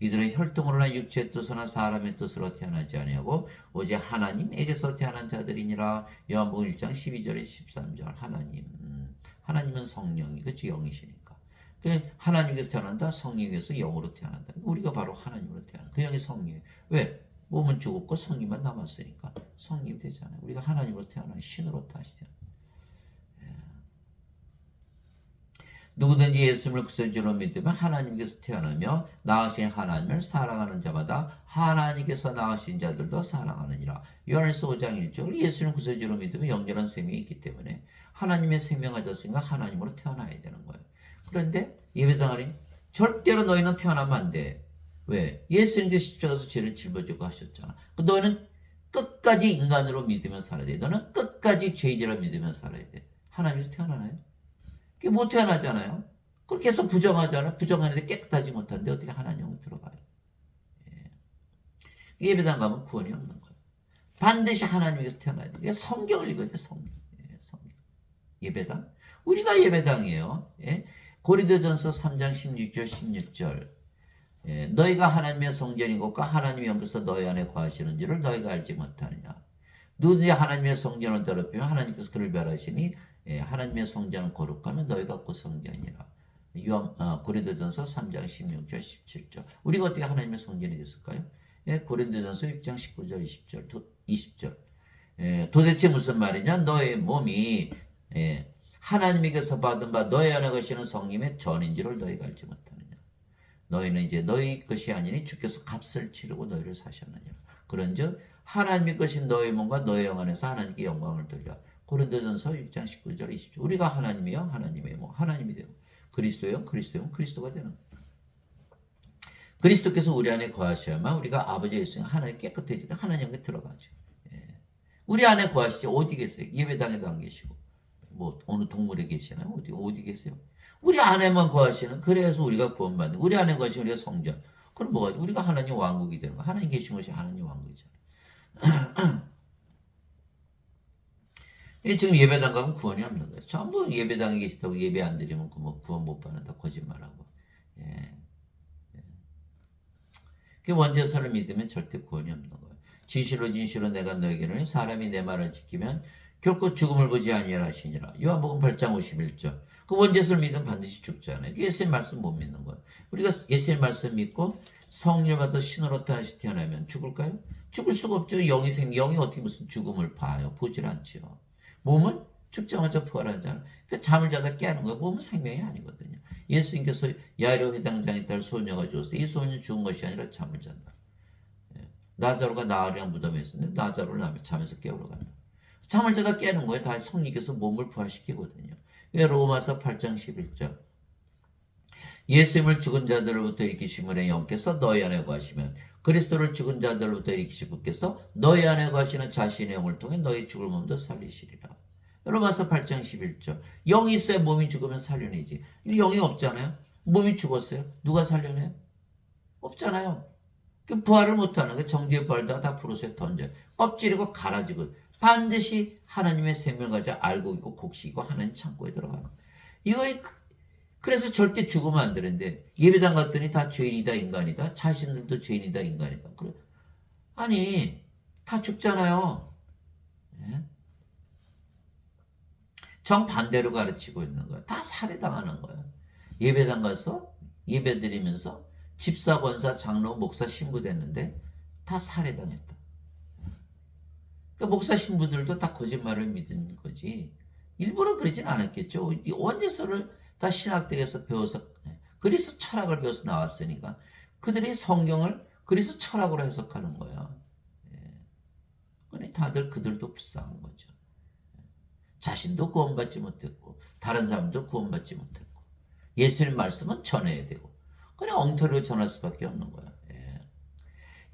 이들은 혈통으로나 육체의 뜻으로나 사람의 뜻으로 태어나지 아니하고 오직 하나님에게서 태어난 자들이니라. 요한복음 1장 12절에 13절. 하나님은 성령이 그치 영이시니까. 하나님께서 태어난다. 성령에서 영으로 태어난다. 우리가 바로 하나님으로 태어난다. 그 영이 성령이에요. 왜? 몸은 죽었고 성령만 남았으니까 성령이 되잖아요. 우리가 하나님으로 태어난 신으로 다시 태어난다. 누구든지 예수님을 구세주로 믿으면 하나님께서 태어나며 낳으신 하나님을 사랑하는 자마다 하나님께서 낳으신 자들도 사랑하느니라. 요한일서 5장 1절. 예수님을 구세주로 믿으면 영원한 생명이 있기 때문에 하나님의 생명을 가졌으니까 하나님으로 태어나야 되는 거예요. 그런데 예배당하니 절대로 너희는 태어나면 안 돼. 왜? 예수님께서 십자가에서 죄를 짊어지고 하셨잖아. 너는 끝까지 인간으로 믿으며 살아야 돼. 너는 끝까지 죄인이라 믿으며 살아야 돼. 하나님께서 태어나나요? 그게 못 태어나잖아요. 그걸 계속 부정하잖아. 부정하는데 깨끗하지 못한데 어떻게 하나님이 들어가요? 예. 예배당 가면 구원이 없는 거예요. 반드시 하나님께서 태어나야 돼. 성경을 읽어야 돼. 성경. 예, 성경. 예배당? 우리가 예배당이에요. 예? 고린도전서 3장 16절 16절. 예, 너희가 하나님의 성전인 것과 하나님의 영께서 너희 안에 거하시는 줄을 너희가 알지 못하느냐. 누구든지 하나님의 성전을 더럽히면 하나님께서 그를 멸하시니 예, 하나님의 성전은 거룩하면 너희가 곧 성전이라. 고린도전서 3장 16절 17절. 우리가 어떻게 하나님의 성전이 됐을까요? 예, 고린도전서 6장 19절 20절 20절. 예, 도대체 무슨 말이냐? 너의 몸이 예, 하나님에게서 받은 바 너희 안에 거시는 성령의 전인 줄을 너희가 알지 못하느냐. 너희는 이제 너희 것이 아니니 주께서 값을 치르고 너희를 사셨느냐. 그런즉 하나님의 것인 너희 몸과 너희 영 안에서 하나님께 영광을 돌려. 고린도전서 6장 19절 20절. 우리가 하나님의 영, 하나님의 몸, 하나님이 되고 그리스도의 영, 그리스도의 몸, 그리스도가 되는 거예요. 그리스도께서 우리 안에 거하셔야만 우리가 아버지 예수님 하나님 깨끗해지고 하나님께 들어가죠. 예. 우리 안에 거하시지 어디 계세요? 예배당에도 안 계시고 뭐 어느 동물에 계시나요? 어디 계세요? 우리 안에만 거하시는. 그래서 우리가 구원받는. 우리 안에 거하시는 우리가 성전. 그럼 뭐가 우리가 하나님 왕국이 되는 거야. 하나님 계신 것이 하나님 왕국이잖아요. 지금 예배당 가면 구원이 없는 거예요. 전부 예배당에 계시다고 예배 안 드리면 뭐 구원 못 받는다 거짓말하고. 예. 그 원죄서를 믿으면 절대 구원이 없는 거예요. 진실로 진실로 내가 너에게는 사람이 내 말을 지키면 결코 죽음을 보지 아니하라 하시니라. 요한복음 8장 51절. 그 원죄서를 믿으면 반드시 죽잖아요. 예수님 말씀 못 믿는 거예요. 우리가 예수님 말씀 믿고 성령을 받아 신으로 다시 태어나면 죽을까요? 죽을 수가 없죠. 영이 어떻게 무슨 죽음을 봐요? 보질 않죠. 몸은 죽자마자 부활하잖아요. 그러니까 잠을 자다 깨는 거예요. 몸은 생명이 아니거든요. 예수님께서 야이로 회당장에 딸 소녀가 죽었을 때 이 소녀는 죽은 것이 아니라 잠을 잔다. 나자로가 나으리랑 무덤에 있었는데 나자로를 잠에서 깨우러 간다. 잠을 자다 깨는 거예요. 다 성령께서 몸을 부활시키거든요. 로마서 8장 11절. 예수님을 죽은 자들로부터 일으키신 분의 영께서 너희 안에 거하시면 그리스도를 죽은 자들로부터 일으키신 분께서 너희 안에 거하시는 자신의 영을 통해 너희 죽을 몸도 살리시리라. 로마서 8장 11절. 영이 있어야 몸이 죽으면 살려내지. 영이 없잖아요. 몸이 죽었어요. 누가 살려내요? 없잖아요. 그 부활을 못하는 거 정죄의 부활도 다 프로세에 던져요. 껍질이고 갈아지고 반드시 하나님의 생명을 가져 알고 있고 곡식이고 하나님 창고에 들어가는 거예요. 이거 그래서 절대 죽으면 안 되는데 예배당 갔더니 다 죄인이다 인간이다. 자신들도 죄인이다 인간이다. 그래. 아니 다 죽잖아요. 예? 정반대로 가르치고 있는 거예요. 다 살해당하는 거예요. 예배당 가서 예배 드리면서 집사, 권사, 장로, 목사, 신부 됐는데 다 살해당했다. 그러니까 목사, 신부들도 다 거짓말을 믿은 거지. 일부러 그러진 않았겠죠. 원죄서를 다 신학대에서 배워서 그리스 철학을 배워서 나왔으니까 그들이 성경을 그리스 철학으로 해석하는 거야. 그러니 다들 그들도 불쌍한 거죠. 자신도 구원받지 못했고 다른 사람도 구원받지 못했고 예수님 말씀은 전해야 되고 그냥 엉터리로 전할 수밖에 없는 거야.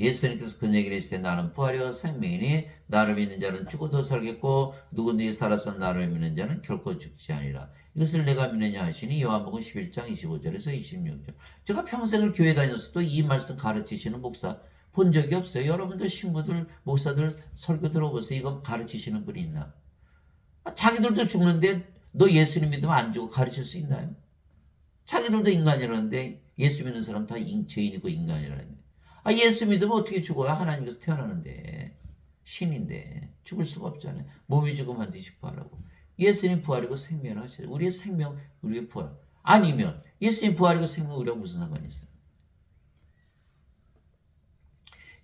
예수님께서 그 얘기를 했을 때 나는 부활이와 생명이니 나를 믿는 자는 죽어도 살겠고 누구든지 살아서 나를 믿는 자는 결코 죽지 아니라 이것을 내가 믿느냐 하시니 요한복음 11장 25절에서 26절. 제가 평생을 교회 다녔어도 이 말씀 가르치시는 목사 본 적이 없어요. 여러분들 신부들 목사들 설교 들어보세요. 이거 가르치시는 분이 있나? 자기들도 죽는데 너 예수님 믿으면 안 죽어 가르칠 수 있나요? 자기들도 인간이라는데 예수 믿는 사람 다 죄인이고 인간이라는데 예수 믿으면 어떻게 죽어요? 하나님께서 태어나는데 신인데 죽을 수가 없잖아요. 몸이 죽으면 반드시 부활하고 예수님 부활이고 생명을 하셔요. 우리의 생명 우리의 부활 아니면 예수님 부활이고 생명 우리가 무슨 상관이 있어요?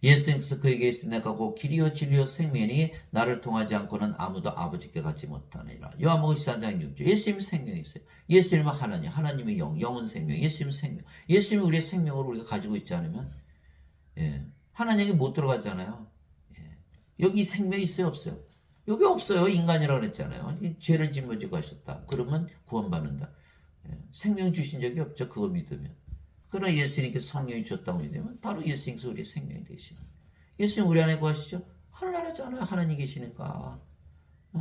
예수님께서 그에게 이르시되 내가 곧 길이요 진리요 생명이니 나를 통하지 않고는 아무도 아버지께 가지 못하느니라. 요한복음 14장 6절. 예수님은 생명이 있어요. 예수님은 하나님, 하나님의 영, 영은 생명, 예수님은 생명. 예수님이 우리의 생명을 우리가 가지고 있지 않으면 하나님에게 못 들어가잖아요. 여기 생명이 있어요, 없어요? 여기 없어요. 인간이라고 그랬잖아요. 죄를 짊어지고 하셨다. 그러면 구원받는다. 생명 주신 적이 없죠. 그거 믿으면. 그러나 예수님께 성령이 주셨다고 믿으면 바로 예수님께서 우리의 생명이 되시는 거예요. 예수님 우리 안에 구하시죠? 하늘나라잖아요. 하나님 계시니까.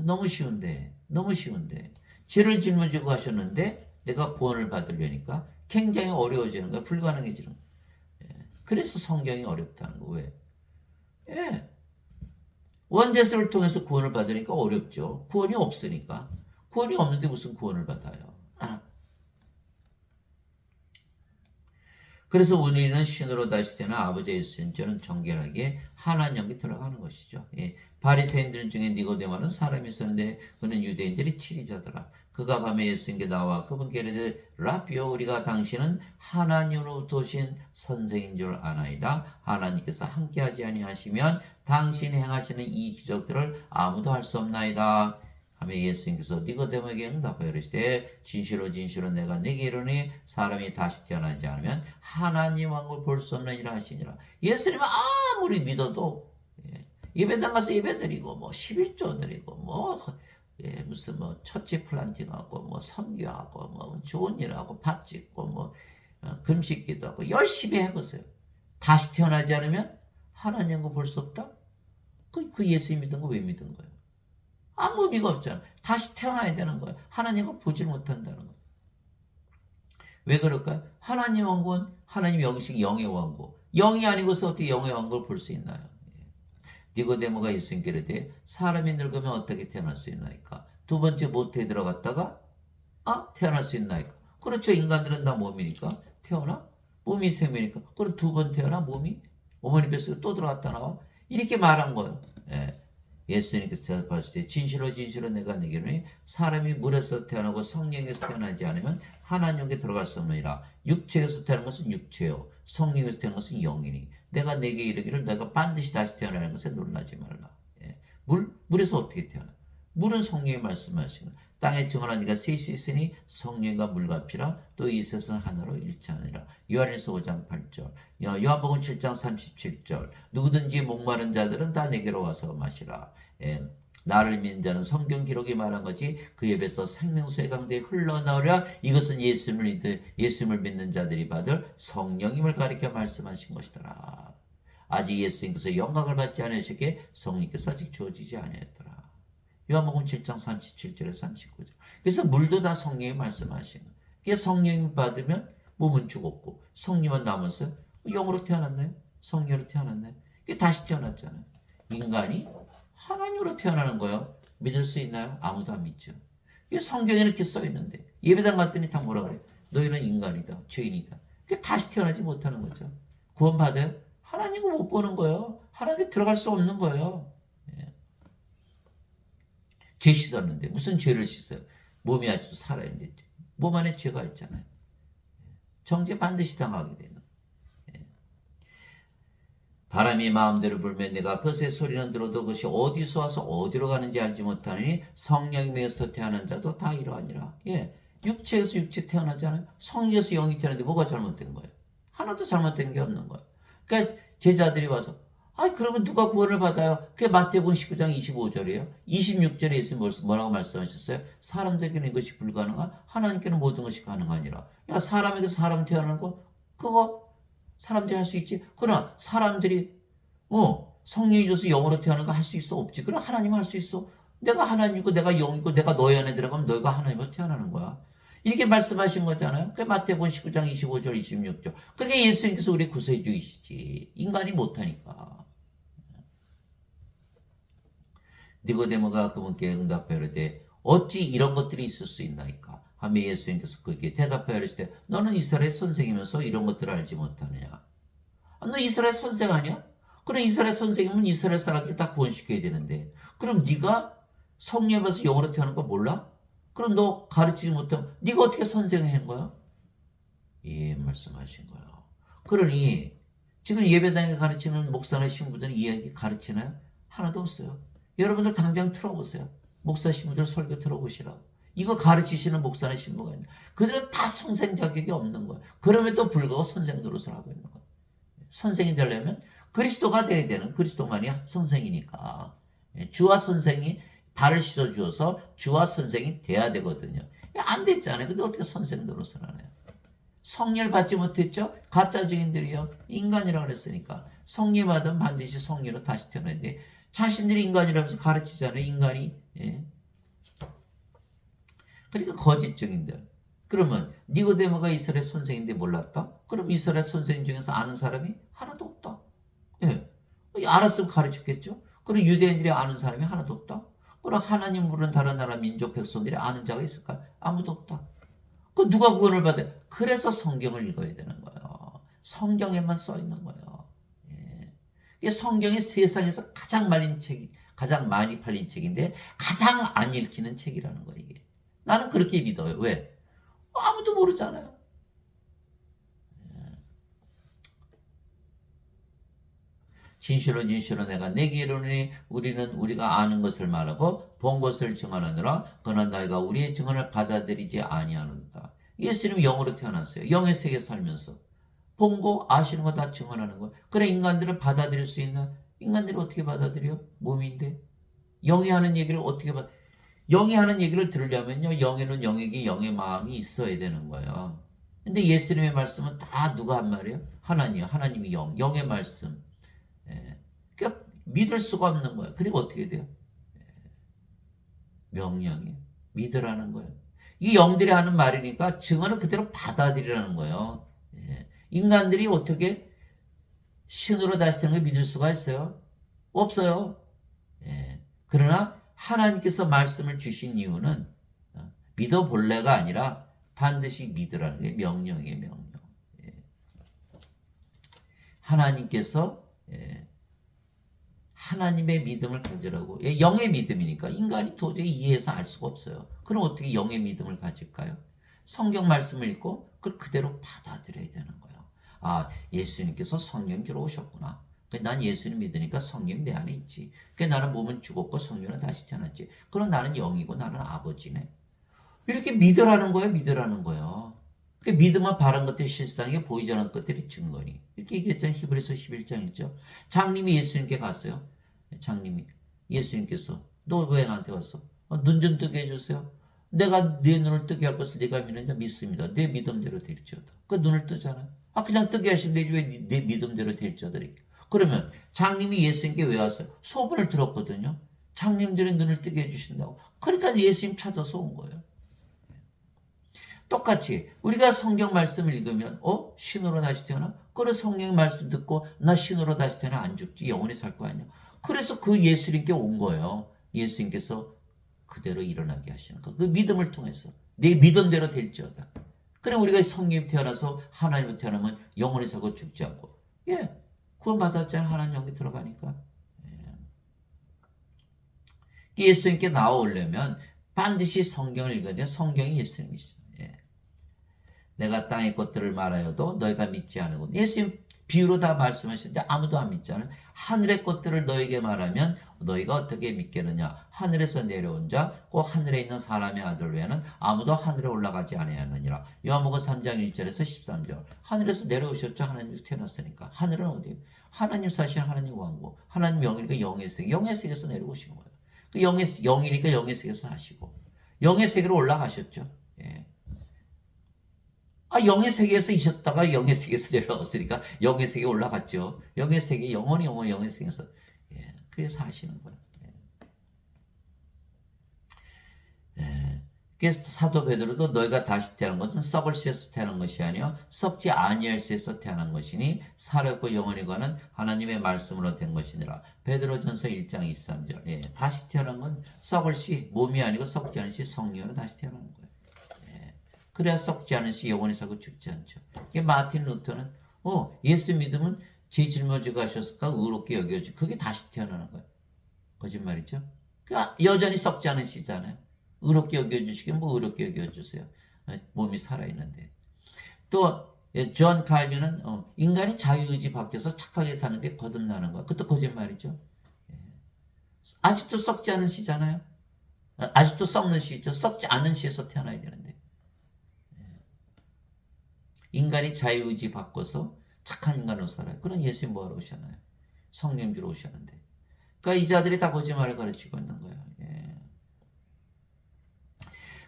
너무 쉬운데 너무 쉬운데 죄를 짊어지고 하셨는데 내가 구원을 받으려니까 굉장히 어려워지는 거야. 불가능해지는 거야. 그래서 성경이 어렵다는 거. 왜? 원죄서를 통해서 구원을 받으니까 어렵죠. 구원이 없으니까. 구원이 없는데 무슨 구원을 받아요. 그래서 우리는 신으로 다시 되는 아버지 예수님 저는 정결하게 하나님께 들어가는 것이죠. 바리새인들 중에 니고데모는 사람이 있었는데 그는 유대인들이 치리자더라. 그가 밤에 예수님께 나와 그분께 이르되 라비오 우리가 당신은 하나님으로부터 오신 선생인 줄 아나이다. 하나님께서 함께하지 아니하시면 당신이 행하시는 이 기적들을 아무도 할 수 없나이다. 하며 예수님께서 니고데모에게 응답하여 이르시되 진실로 진실로 내가 네게 이르니 사람이 다시 태어나지 않으면 하나님 왕국을 볼 수 없느니라 하시니라. 예수님은 아무리 믿어도 예배당 가서 예배드리고 뭐 11조 드리고 뭐 무슨 뭐 처치 플란팅하고 뭐 선교하고 뭐 좋은 일하고 밥 짓고 뭐 금식기도 하고 열심히 해보세요. 다시 태어나지 않으면 하나님 왕국을 볼 수 없다? 그 예수님 믿은 거 왜 믿은 거예요? 아무 의미가 없잖아. 다시 태어나야 되는 거야. 하나님을 보질 못한다는 거야. 왜 그럴까요? 하나님 왕국은 하나님 영식 영의 왕국. 영이 아니고서 어떻게 영의 왕국을 볼 수 있나요? 니고데모가 예수님께 이르되 사람이 늙으면 어떻게 태어날 수 있나이까? 두 번째 모태에 들어갔다가 태어날 수 있나이까? 그렇죠. 인간들은 다 몸이니까 태어나? 몸이 생명이니까. 그럼 두 번 태어나 몸이? 어머니 뱃속에 또 들어갔다 나와? 이렇게 말한 거예요. 예수님께서 대답하실 때 진실로 진실로 내가 네게 이르노니 사람이 물에서 태어나고 성령에서 태어나지 않으면 하나님께 들어갈 수 없느니라. 육체에서 태어난 것은 육체요 성령에서 태어난 것은 영이니 내가 네게 이르기를 내가 반드시 다시 태어나는 것에 놀라지 말라. 물에서 어떻게 태어나? 물은 성령이 말씀하시는 땅에 증언한 이가 셋이 있으니 성령과 물과 피라 또 이 셋은 하나로 일치하니라. 요한일서 5장 8절 요한복음 7장 37절 누구든지 목마른 자들은 다 내게로 와서 마시라. 나를 믿는 자는 성경 기록이 말한 거지 그 입에서 생명수의 강들이 흘러나오랴. 이것은 예수님을 믿는 자들이 받을 성령임을 가리켜 말씀하신 것이더라. 아직 예수님께서 영광을 받지 않으셨기에 성령께서 아직 주어지지 아니했더라. 요한복음 7장 37절에 39절. 그래서 물도 다 성령이 말씀하시는 거예요. 성령을 받으면 몸은 죽었고 성령만 남았어요. 영으로 태어났나요? 성령으로 태어났나요? 이게 다시 태어났잖아요. 인간이 하나님으로 태어나는 거예요. 믿을 수 있나요? 아무도 안 믿죠. 이게 성경에 이렇게 써 있는데 예배당 갔더니 다 뭐라 그래요? 너희는 인간이다, 죄인이다. 그게 다시 태어나지 못하는 거죠. 구원 받아요? 하나님을 못 보는 거예요. 하나님께 들어갈 수 없는 거예요. 예. 죄 씻었는데 무슨 죄를 씻어요? 몸이 아직도 살아있는데 몸 안에 죄가 있잖아요. 정죄 반드시 당하게 되는. 예. 바람이 마음대로 불면 내가 그것의 소리는 들어도 그것이 어디서 와서 어디로 가는지 알지 못하니 성령이 매에서 태어난 자도 다 이러하니라. 예. 육체에서 육체 태어나잖아요. 성령에서 영이 태어났는데 뭐가 잘못된 거예요? 하나도 잘못된 게 없는 거예요. 그러니까 제자들이 와서 그러면 누가 구원을 받아요? 그게 마태복음 19장 25절이에요. 26절에 예수님 뭐라고 말씀하셨어요? 사람들에게는 이것이 불가능한 하나님께는 모든 것이 가능하니라. 야, 사람에게서 사람 태어나는 거 그거 사람들이 할 수 있지. 그러나 사람들이 성령이 줘서 영으로 태어나는 거 할 수 있어? 없지. 그러나 하나님 할 수 있어. 내가 하나님이고 내가 영이고 내가 너희 안에 들어가면 너희가 하나님으로 태어나는 거야. 이렇게 말씀하신 거잖아요. 그 마태복음 19장 25절 26절. 그러니까 예수님께서 우리 구세주이시지. 인간이 못하니까. 니고데모가 그분께 응답하여 이르되 어찌 이런 것들이 있을 수 있나이까. 하며 예수님께서 그에게 대답하여 이르시되 너는 이스라엘 선생이면서 이런 것들을 알지 못하느냐. 너 이스라엘 선생 아니야? 그럼 이스라엘 선생이면 이스라엘 사람들 다 구원시켜야 되는데 그럼 네가 성령에 받아서 영으로 태어나는 거 몰라? 그럼 너 가르치지 못하면 네가 어떻게 선생을 한 거야? 예, 말씀하신 거예요. 그러니 지금 예배당에 가르치는 목사나 신부들은 이야기 가르치나요? 하나도 없어요. 여러분들 당장 틀어보세요. 목사 신부들 설교 들어보시라고. 이거 가르치시는 목사나 신부가 있는 그들은 다 선생 자격이 없는 거예요. 그럼에도 불구하고 선생 노릇을 하고 있는 거예요. 선생이 되려면 그리스도가 돼야 되는 그리스도만이 선생이니까 주와 선생이 발을 씻어주어서 주와 선생이 돼야 되거든요. 안 됐잖아요. 근데 어떻게 선생 노릇을 하나요? 성령을 받지 못했죠? 가짜 증인들이요. 인간이라고 그랬으니까. 성령 받으면 반드시 성령으로 다시 태어나는데 자신들이 인간이라면서 가르치잖아요. 인간이. 예. 그러니까 거짓 증인들. 그러면 니고데모가 이스라엘 선생인데 몰랐다? 그럼 이스라엘 선생 중에서 아는 사람이 하나도 없다. 예. 알았으면 가르쳤겠죠? 그럼 유대인들이 아는 사람이 하나도 없다. 그럼 하나님 모르는 다른 나라 민족 백성들이 아는 자가 있을까? 아무도 없다. 그 누가 구원을 받아요? 그래서 성경을 읽어야 되는 거예요. 성경에만 써 있는 거예요. 예. 이게 성경이 세상에서 가장 많이 팔린 책인데 가장 안 읽히는 책이라는 거예요. 이게. 나는 그렇게 믿어요. 왜? 아무도 모르잖아요. 진실로 진실로 내가 내게 이르노니 우리는 우리가 아는 것을 말하고 본 것을 증언하느라 그러나 너희가 우리의 증언을 받아들이지 아니하는다. 예수님 영으로 태어났어요. 영의 세계 살면서 본 거 아시는 거 다 증언하는 거. 그래 인간들을 받아들일 수 있나? 인간들이 어떻게 받아들여? 몸인데 영이 하는 얘기를 어떻게 받아? 영이 하는 얘기를 들으려면요 영에는 영에게 영의 마음이 있어야 되는 거예요. 근데 예수님의 말씀은 다 누가 한 말이에요? 하나님이요. 하나님이 영의 말씀. 예. 그러니까 믿을 수가 없는 거예요. 그리고 어떻게 돼요? 명령이 믿으라는 거예요. 이 영들이 하는 말이니까 증언을 그대로 받아들이라는 거예요. 예. 인간들이 어떻게 신으로 다시 태어난 걸 믿을 수가 있어요? 없어요. 예. 그러나 하나님께서 말씀을 주신 이유는 믿어볼래가 아니라 반드시 믿으라는 게 명령이에요. 명령. 예. 하나님께서 하나님의 믿음을 가지라고. 영의 믿음이니까 인간이 도저히 이해해서 알 수가 없어요. 그럼 어떻게 영의 믿음을 가질까요? 성경 말씀을 읽고 그걸 그대로 받아들여야 되는 거예요. 아, 예수님께서 성령 주러 오셨구나. 난 예수님 믿으니까 성령 내 안에 있지. 나는 몸은 죽었고 성령은 다시 태어났지. 그럼 나는 영이고 나는 아버지네. 이렇게 믿으라는 거예요. 믿으라는 거예요. 믿음은 바른 것들이 실상에 보이지 않은 것들이 증거니. 이렇게 얘기했잖아요. 히브리서 11장 있죠. 장님이 예수님께 갔어요. 장님이 예수님께서 너 왜 나한테 왔어? 눈 좀 뜨게 해주세요. 내가 네 눈을 뜨게 할 것을 네가 믿느냐? 믿습니다. 내 믿음대로 될지어다. 그 눈을 뜨잖아요. 그냥 뜨게 하시면 되지 왜 내 믿음대로 될지어다. 그러면 장님이 예수님께 왜 왔어요? 소문을 들었거든요. 장님들의 눈을 뜨게 해주신다고. 그러니까 예수님 찾아서 온 거예요. 똑같이 우리가 성경 말씀을 읽으면 신으로 다시 태어나? 그래 성경 말씀 듣고 나 신으로 다시 태어나 안 죽지 영원히 살 거 아니야. 그래서 그 예수님께 온 거예요. 예수님께서 그대로 일어나게 하시는 거. 그 믿음을 통해서 내 믿음대로 될지어다. 그래 우리가 성령 태어나서 하나님으로 태어나면 영원히 살고 죽지 않고 구원 받았잖아요. 하나님 영이 들어가니까. 예수님께 나오려면 반드시 성경을 읽어야 돼. 성경이 예수님이시죠. 내가 땅의 것들을 말하여도 너희가 믿지 않으고 예수님 비유로 다 말씀하시는데 아무도 안 믿잖아요. 하늘의 것들을 너에게 말하면 너희가 어떻게 믿겠느냐. 하늘에서 내려온 자 꼭 하늘에 있는 사람의 아들 외에는 아무도 하늘에 올라가지 아니하느니라. 요한복음 3장 1절에서 13절. 하늘에서 내려오셨죠. 하나님께서 태어났으니까. 하늘은 어디? 하나님 사실 하나님 왕국. 하나님 영이니까 영의 세계. 영의 세계에서 내려오신 거예요. 그 영이니까 영의 세계에서 하시고 영의 세계로 올라가셨죠. 영의 세계에서 있었다가 영의 세계에서 내려왔으니까 영의 세계에 올라갔죠. 영의 세계, 영원히 영의 세계에서. 그래서 하시는 거예요. 그래서 사도 베드로도 너희가 다시 태어난 것은 썩을 씨에서 태어난 것이 아니요 썩지 아니할 씨에서 태어난 것이니 살았고 영원히 가는 하나님의 말씀으로 된 것이니라. 베드로전서 1장 23절. 다시 태어난 건 썩을 씨, 몸이 아니고 썩지 않은 씨 성령으로 다시 태어나는 거예요. 그래야 썩지 않은 씨 영원히 살고 죽지 않죠. 마틴 루터는 예수 믿으면 죄 짊어지고 하셨을까 의롭게 여겨주. 그게 다시 태어나는 거예요. 거짓말이죠. 그러니까 여전히 썩지 않은 씨잖아요. 의롭게 여겨주시긴 뭐 의롭게 여겨주세요. 몸이 살아있는데. 또 존 칼빈은 인간이 자유의지 밖에서 착하게 사는 게 거듭나는 거야. 그것도 거짓말이죠. 아직도 썩지 않은 씨잖아요. 아직도 썩는 씨죠. 썩지 않은 씨에서 태어나야 되는데. 인간이 자유의지 바꿔서 착한 인간으로 살아요. 그런 예수님 뭐하러 오셨나요? 성령 주러 오셨는데. 그러니까 이 자들이 다 거짓말을 가르치고 있는 거예요.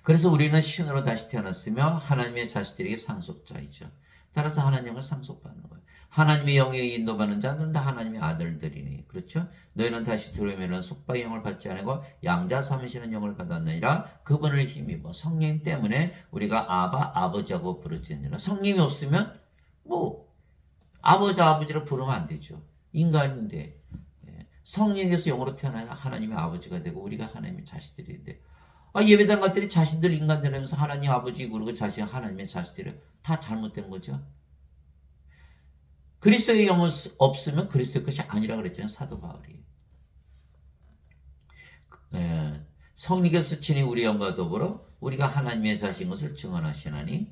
그래서 우리는 신으로 다시 태어났으며 하나님의 자식들에게 상속자이죠. 따라서 하나님을 상속받는 거예요. 하나님의 영에 인도받는 자는 다 하나님의 아들들이니. 그렇죠? 너희는 다시 들어오면 속박의 영을 받지 않고 양자 삼으시는 영을 받았느니라. 그분을 힘입어 성령 때문에 우리가 아바 아버지하고 부르짖느니라. 성령이 없으면 아버지를 부르면 안 되죠. 인간인데 성령에서 영으로 태어나야 하나님의 아버지가 되고 우리가 하나님의 자식들인데 예배당 것들이 자신들 인간들 하면서 하나님 아버지 그러고 자신 하나님의 자식들이 다 잘못된 거죠. 그리스도의 영은 없으면 그리스도의 것이 아니라 그랬잖아요. 사도 바울이. 성령께서 친히 우리 영과 더불어 우리가 하나님의 자식인 것을 증언하시나니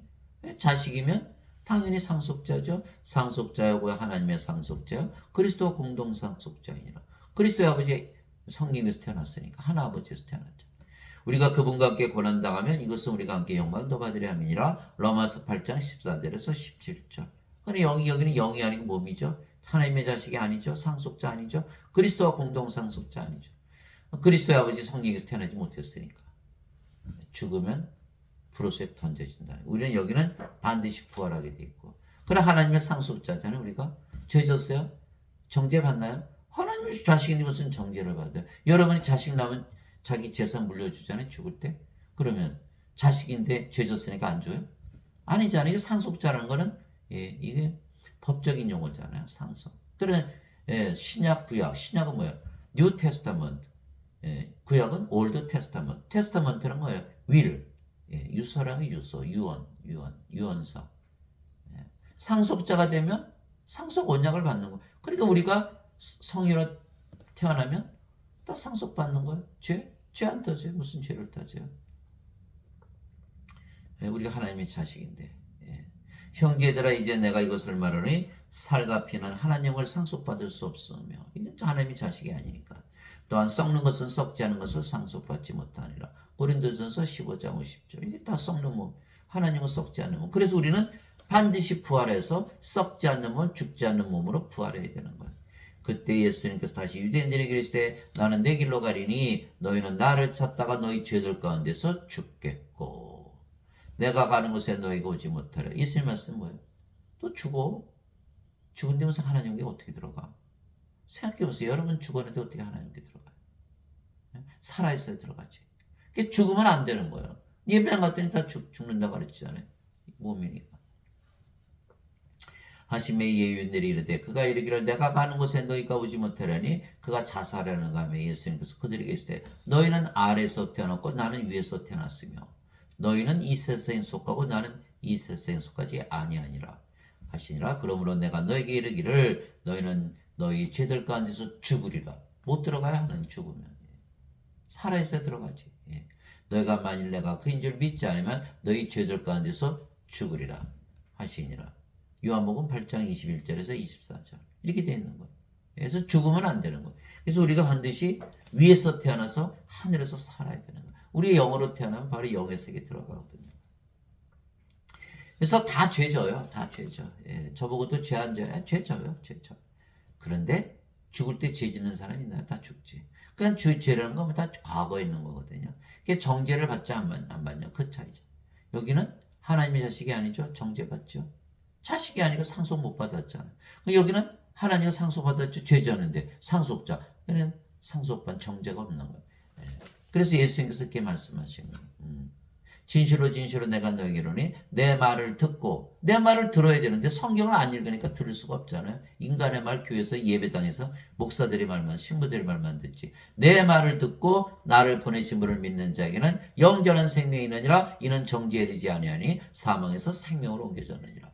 자식이면 당연히 상속자죠. 상속자고 하나님의 상속자요. 그리스도와 공동 상속자이니라. 그리스도의 아버지 성령에서 태어났으니까 하나 아버지에서 태어났죠. 우리가 그분과 함께 고난당하면 이것은 우리가 함께 영광도 받으려 함이니라. 로마서 8장 14절에서 17절. 그런데 여기는 영이 아니고 몸이죠. 하나님의 자식이 아니죠. 상속자 아니죠. 그리스도와 공동 상속자 아니죠. 그리스도의 아버지 성령에서 태어나지 못했으니까. 죽으면 불호수에 던져진다. 우리는 여기는 반드시 부활하게 돼 있고. 그러나 하나님의 상속자잖아요. 우리가 죄 졌어요? 정죄 받나요? 하나님의 자식이 무슨 정죄를 받아요? 여러분이 자식 낳으면 자기 재산 물려주잖아요. 죽을 때. 그러면 자식인데 죄 졌으니까 안 줘요? 아니잖아요. 이게 상속자라는 거는 이게 법적인 용어잖아요. 상속. 그래 신약, 구약. 신약은 뭐예요? 뉴 테스타먼트. 구약은 올드 테스타먼트. 테스타먼트는 뭐예요? 윌. 유서랑의 유서, 유언서. 상속자가 되면 상속 언약을 받는 거. 그러니까 우리가 성인으로 태어나면 다 상속받는 거예요. 죄 안 따져요. 무슨 죄를 따져요? 우리가 하나님의 자식인데. 형제들아 이제 내가 이것을 말하니 살과 피는 하나님을 상속받을 수 없으며 이건 하나님의 자식이 아니니까. 또한 썩는 것은 썩지 않은 것을 상속받지 못하니라. 고린도전서 15장 50절. 이게 다 썩는 몸. 하나님은 썩지 않는 몸. 그래서 우리는 반드시 부활해서 썩지 않는 몸, 죽지 않는 몸으로 부활해야 되는 거예요. 그때 예수님께서 다시 유대인들에게 이르시되 나는 내 길로 가리니 너희는 나를 찾다가 너희 죄들 가운데서 죽겠고 내가 가는 곳에 너희가 오지 못하리라. 예수님 말씀은 뭐예요? 또 죽어. 죽은데 무슨 하나님께 어떻게 들어가? 생각해보세요. 여러분 죽었는데 어떻게 하나님께 들어가요? 살아있어야 들어가지. 죽으면 안 되는 거예요. 예배당 갔더니 다 죽는다고 그랬잖아요. 몸이니까. 하심에 예유인들이 이르되 그가 이르기를 내가 가는 곳에 너희가 오지 못하려니 그가 자살하는가 하며 예수님께서 그들에게 이르시되 너희는 아래에서 태어났고 나는 위에서 태어났으며 너희는 이 세상에 속하고 나는 이 세상에 속하지 아니하니라 하시니라. 그러므로 내가 너에게 이르기를 너희는 너희 죄들 가운데서 죽으리라. 못 들어가야 하는 죽으면 살아있어야 들어가지. 너희가 만일 내가 그인 줄 믿지 않으면 너희 죄들 가운데서 죽으리라 하시니라. 요한복음 8장 21절에서 24절 이렇게 되어 있는 거예요. 그래서 죽으면 안 되는 거예요. 그래서 우리가 반드시 위에서 태어나서 하늘에서 살아야 되는 거예요. 우리 영으로 태어나면 바로 영의 세계에 들어가거든요. 그래서 다 죄져요. 다 죄져. 저보고도 죄 안 져요? 죄져요. 죄져. 그런데 죽을 때 죄 짓는 사람이 있나요? 다 죽지. 그러니까 죄라는 건 다 과거에 있는 거거든요. 그게 정죄를 받지 안 받냐 그 차이죠. 여기는 하나님의 자식이 아니죠. 정죄받죠. 자식이 아니고 상속 못 받았잖아요. 여기는 하나님이 상속받았죠. 죄졌는데 상속자. 그냥 상속받은 정죄가 없는 거예요. 그래서 예수님께서 이렇게 말씀하신 거예요. 진실로 진실로 내가 너에게 이르노니 내 말을 듣고 내 말을 들어야 되는데 성경을 안 읽으니까 들을 수가 없잖아요. 인간의 말 교회에서 예배당에서 목사들이 말만 신부들이 말만 듣지. 내 말을 듣고 나를 보내신 분을 믿는 자에게는 영전한 생명이 있느니라. 이는 정죄에 이르지 아니하니 사망에서 생명으로 옮겨졌느니라.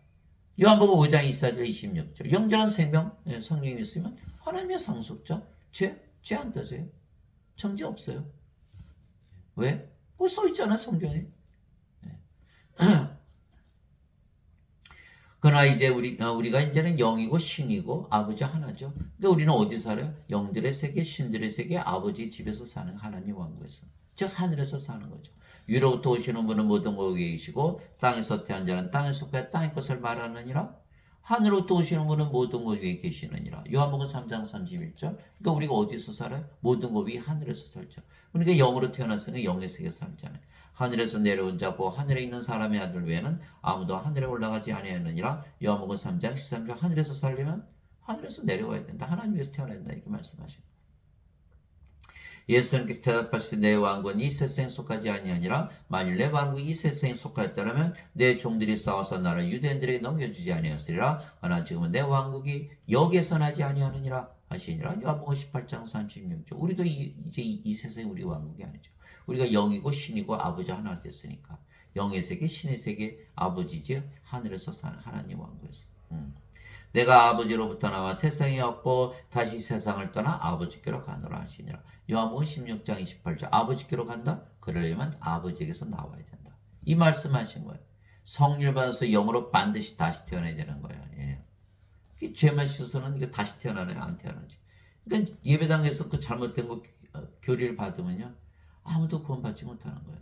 요한복음 5장 24절 26절 영전한 생명 성령이 있으면 하나님의 상속자 죄 안 따져요. 정죄 없어요. 왜? 뭐 써있잖아 성경에. 그러나 이제 우리가 이제는 영이고 신이고 아버지 하나죠. 근데 우리는 어디 살아요? 영들의 세계, 신들의 세계, 아버지 집에서 사는 하나님 왕국에서. 즉 하늘에서 사는 거죠. 위로부터 오시는 분은 모든 곳에 계시고 땅에서 태어난 자는 땅에 속해 땅의 것을 말하느니라. 하늘로부터 오시는 분은 모든 곳 위에 계시느니라. 요한복음 3장 31절. 그러니까 우리가 어디서 살아요? 모든 곳 위 하늘에서 살죠. 그러니까 영으로 태어났으니 영의 세계에 살잖아요. 하늘에서 내려온 자고 하늘에 있는 사람의 아들 외에는 아무도 하늘에 올라가지 아니하느니라. 요한복음 3장 13절. 하늘에서 살려면 하늘에서 내려와야 된다. 하나님에서 태어나야 된다. 이렇게 말씀하십니다. 예수님께서 대답하시되 내 왕국은 이 세상에 속하지 아니하니라. 만일 내 왕국이 이 세상에 속하였더라면 내 종들이 싸워서 나를 유대인들에게 넘겨주지 아니하였으리라. 그러나 지금은 내 왕국이 여기에서 나지 아니하느니라 하시니라. 요한복음 18장 36절. 우리도 이제 이 세상이 우리 왕국이 아니죠. 우리가 영이고 신이고 아버지 하나 됐으니까. 영의 세계, 신의 세계, 아버지지 하늘에서 사는 하나님 왕국에서. 내가 아버지로부터 나와 세상에 왔고 다시 세상을 떠나 아버지께로 가노라 하시니라. 요한복음 16장 28절. 아버지께로 간다? 그러려면 아버지에게서 나와야 된다. 이 말씀하신 거예요. 성령 받아서 영으로 반드시 다시 태어나야 되는 거예요. 죄만 씻어서는 이게 다시 태어나나요? 안 태어나지. 그러니까 예배당에서 그 잘못된 거 교리를 받으면요. 아무도 구원받지 못하는 거예요.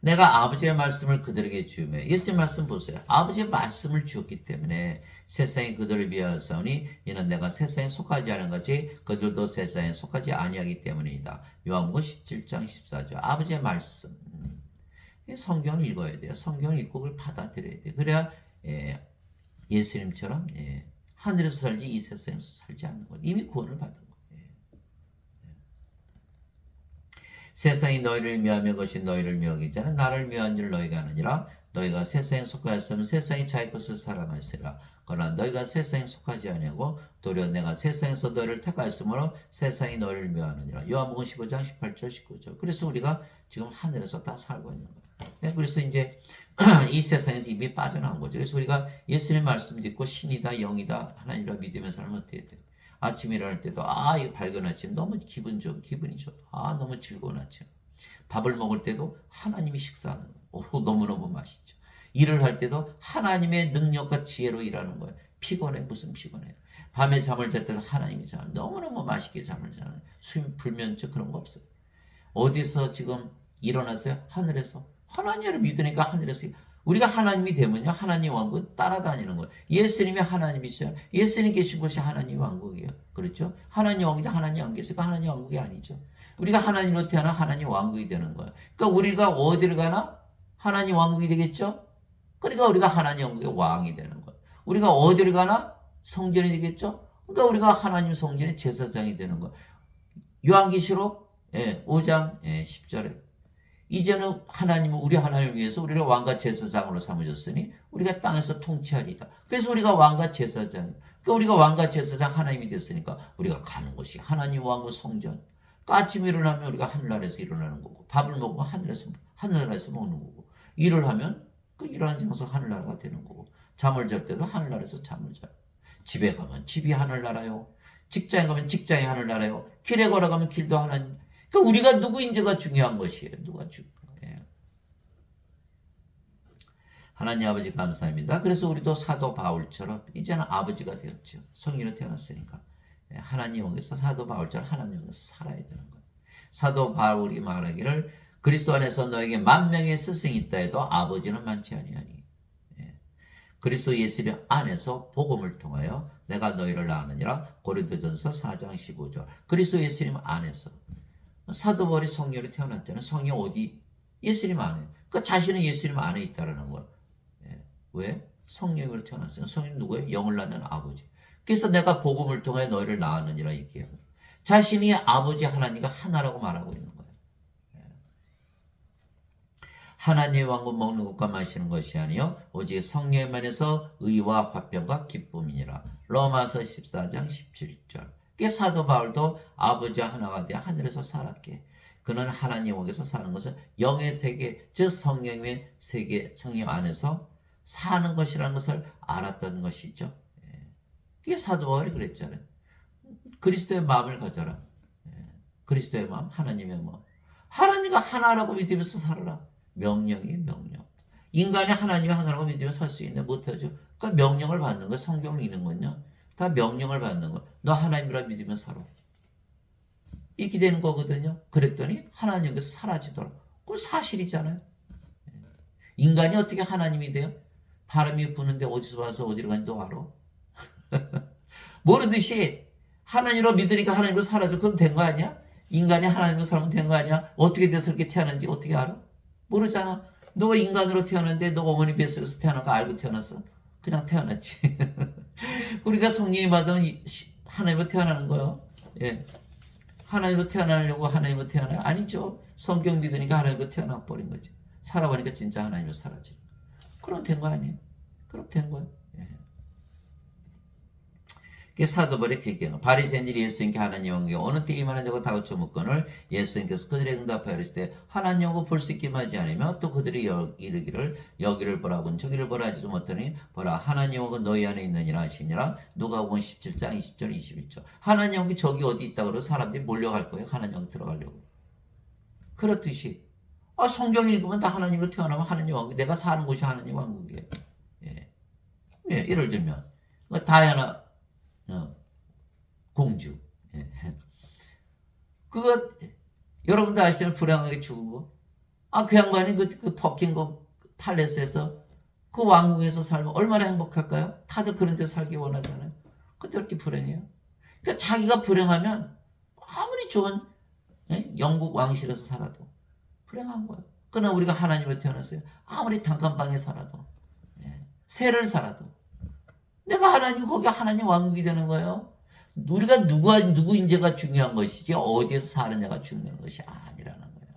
내가 아버지의 말씀을 그들에게 주며 예수의 말씀 보세요. 아버지의 말씀을 주었기 때문에 세상이 그들을 위하였사오니 이는 내가 세상에 속하지 않은 것이 그들도 세상에 속하지 아니하기 때문이다. 요한복음 17장 14절. 아버지의 말씀. 성경을 읽어야 돼요. 성경을 읽고 그걸 받아들여야 돼요. 그래야 예수님처럼 하늘에서 살지 이 세상에서 살지 않는 것. 이미 구원을 받은 거예요. 세상이 너희를 미워하며 것이 너희를 미워하기 전에 나를 미워한 줄 너희가 아느니라. 너희가 세상에 속하였으면 세상이 자기 것을 사랑하시리라. 그러나 너희가 세상에 속하지 아니하고 도리어 내가 세상에서 너희를 택하였으므로 세상이 너희를 미워하느니라. 요한복음 15장 18절 19절. 그래서 우리가 지금 하늘에서 다 살고 있는 거예요. 그래서 이제 이 세상에서 이미 빠져나온 거죠. 그래서 우리가 예수님의 말씀 듣고 신이다 영이다 하나님이라 믿으면서 살면 어떻게 돼요? 아침에 일어날 때도 이거 밝은 아침 너무 기분이 좋아. 너무 즐거운 아침. 밥을 먹을 때도 하나님이 식사하는 거예요. 너무너무 맛있죠. 일을 할 때도 하나님의 능력과 지혜로 일하는 거예요. 피곤해 무슨 피곤해요. 밤에 잠을 잘 때도 하나님이 너무너무 맛있게 잠을 자는 수면 불면증 그런 거 없어요. 어디서 지금 일어났어요? 하늘에서. 하나님을 믿으니까 하늘에서. 우리가 하나님이 되면요. 하나님 왕국 따라다니는 거예요. 예수님이 하나님이시죠. 예수님 계신 곳이 하나님 왕국이에요. 그렇죠? 하나님 왕국이 하나님 안 계시고 하나님 왕국이 아니죠. 우리가 하나님으로 태어나 하나님 왕국이 되는 거예요. 그러니까 우리가 어디를 가나 하나님 왕국이 되겠죠? 그러니까 우리가 하나님 왕국의 왕이 되는 거예요. 우리가 어디를 가나 성전이 되겠죠? 그러니까 우리가 하나님 성전의 제사장이 되는 거예요. 요한계시록 5장 10절에 이제는 하나님은 우리 하나님을 위해서 우리를 왕과 제사장으로 삼으셨으니 우리가 땅에서 통치하리이다. 그래서 우리가 왕과 제사장, 그러니까 우리가 왕과 제사장 하나님이 됐으니까 우리가 가는 곳이 하나님 왕국 성전. 아침에 일어나면 우리가 하늘나라에서 일어나는 거고, 밥을 먹으면 하늘나라에서 먹는 거고, 일을 하면 그 일하는 장소 하늘나라가 되는 거고, 잠을 잘 때도 하늘나라에서 잠을 자요. 집에 가면 집이 하늘나라요. 직장에 가면 직장이 하늘나라요. 길에 걸어가면 길도 하나님. 그러니까 우리가 누구인지가 중요한 것이에요. 누가 중요해요. 하나님 아버지 감사합니다. 그래서 우리도 사도 바울처럼 이제는 아버지가 되었죠. 성인으로 태어났으니까. 하나님 영에서 사도 바울처럼 하나님 영에서 살아야 되는 거예요. 사도 바울이 말하기를 그리스도 안에서 너에게 만명의 스승이 있다 해도 아버지는 많지 아니하니. 그리스도 예수님 안에서 복음을 통하여 내가 너희를 낳느니라. 고린도전서 4장 15절. 그리스도 예수님 안에서. 사도 바울이 성령으로 태어났잖아요. 성령 어디? 예수님 안에. 그러니까 자신은 예수님 안에 있다라는 거예요. 왜? 성령으로 태어났어요. 성령 누구예요? 영을 낳는 아버지. 그래서 내가 복음을 통해 너희를 낳았느니라 얘기해요. 자신이 아버지 하나님과 하나라고 말하고 있는 거예요. 하나님의 왕국 먹는 것과 마시는 것이 아니요 오직 성령의 면에서 의와 화평과 기쁨이니라. 로마서 14장 17절. 사도 바울도 아버지와 하나가 되어 하늘에서 살았기에 그는 하나님 왕에서 사는 것은 영의 세계, 즉 성령의 세계, 성령 안에서 사는 것이라는 것을 알았던 것이죠. 그게 사도 바울이 그랬잖아요. 그리스도의 마음을 가져라. 그리스도의 마음, 하나님의 마음. 하나님과 하나라고 믿으면서 살아라. 명령이 명령. 인간이 하나님의 하나라고 믿으며 살 수 있는 못하죠. 그러니까 명령을 받는 거, 성경을 읽는 건요. 다 명령을 받는 거. 너 하나님이라 믿으며 살아. 이렇게 되는 거거든요. 그랬더니 하나님께서 사라지더라. 그건 사실이잖아요. 인간이 어떻게 하나님이 돼요? 바람이 부는데 어디서 와서 어디로 가는지 너 알아? 모르듯이 하나님으로 믿으니까 하나님으로 살아져. 그럼 된 거 아니야? 인간이 하나님으로 살면 된 거 아니야? 어떻게 돼서 그렇게 태어났는지 어떻게 알아? 모르잖아. 너가 인간으로 태어났는데 너가 어머니 뱃속에서 태어난 거 알고 태어났어? 그냥 태어났지. 우리가 성령이 받으면 하나님으로 태어나는 거예요. 예. 하나님으로 태어나려고 하나님으로 태어나요? 아니죠. 성경 믿으니까 하나님으로 태어나 버린 거지. 살아보니까 진짜 하나님으로 살아지. 그럼 된 거 아니에요? 그럼 된 거예요. 사도 바울의 계경. 바리새인들이 예수님께 하나님 왕국에 어느 때 임하느냐고 다그쳐 묻거늘 예수님께서 그들의 응답하여 이르시되 하나님 왕국 볼 수 있게 하지 않으며 또 그들이 이르기를 여기를 보라군 저기를 보라 하지도 못하니 보라 하나님 왕국은 너희 안에 있느니라 하시니라. 누가복음 17장 20절 21절. 하나님 왕국이 저기 어디 있다고 그러고 사람들이 몰려갈 거예요. 하나님 왕국 들어가려고. 그렇듯이 성경 읽으면 다 하나님으로 태어나면 하나님 왕국, 내가 사는 곳이 하나님 왕국이에요. 예를 들면 다이아나 공주. 그거 여러분도 아시잖아요. 불행하게 죽은 거. 그 양반이 그 버킹엄 팔레스에서 그 왕궁에서 살면 얼마나 행복할까요? 다들 그런 데 살기 원하잖아요. 근데 이렇게 불행해요. 그러니까 자기가 불행하면 아무리 좋은 영국 왕실에서 살아도 불행한 거예요. 그러나 우리가 하나님으로 태어났어요. 아무리 단칸방에 살아도 새를 살아도 내가 하나님 거기 하나님 왕국이 되는 거예요. 우리가 누구인지가 중요한 것이지 어디에서 사느냐가 중요한 것이 아니라는 거예요.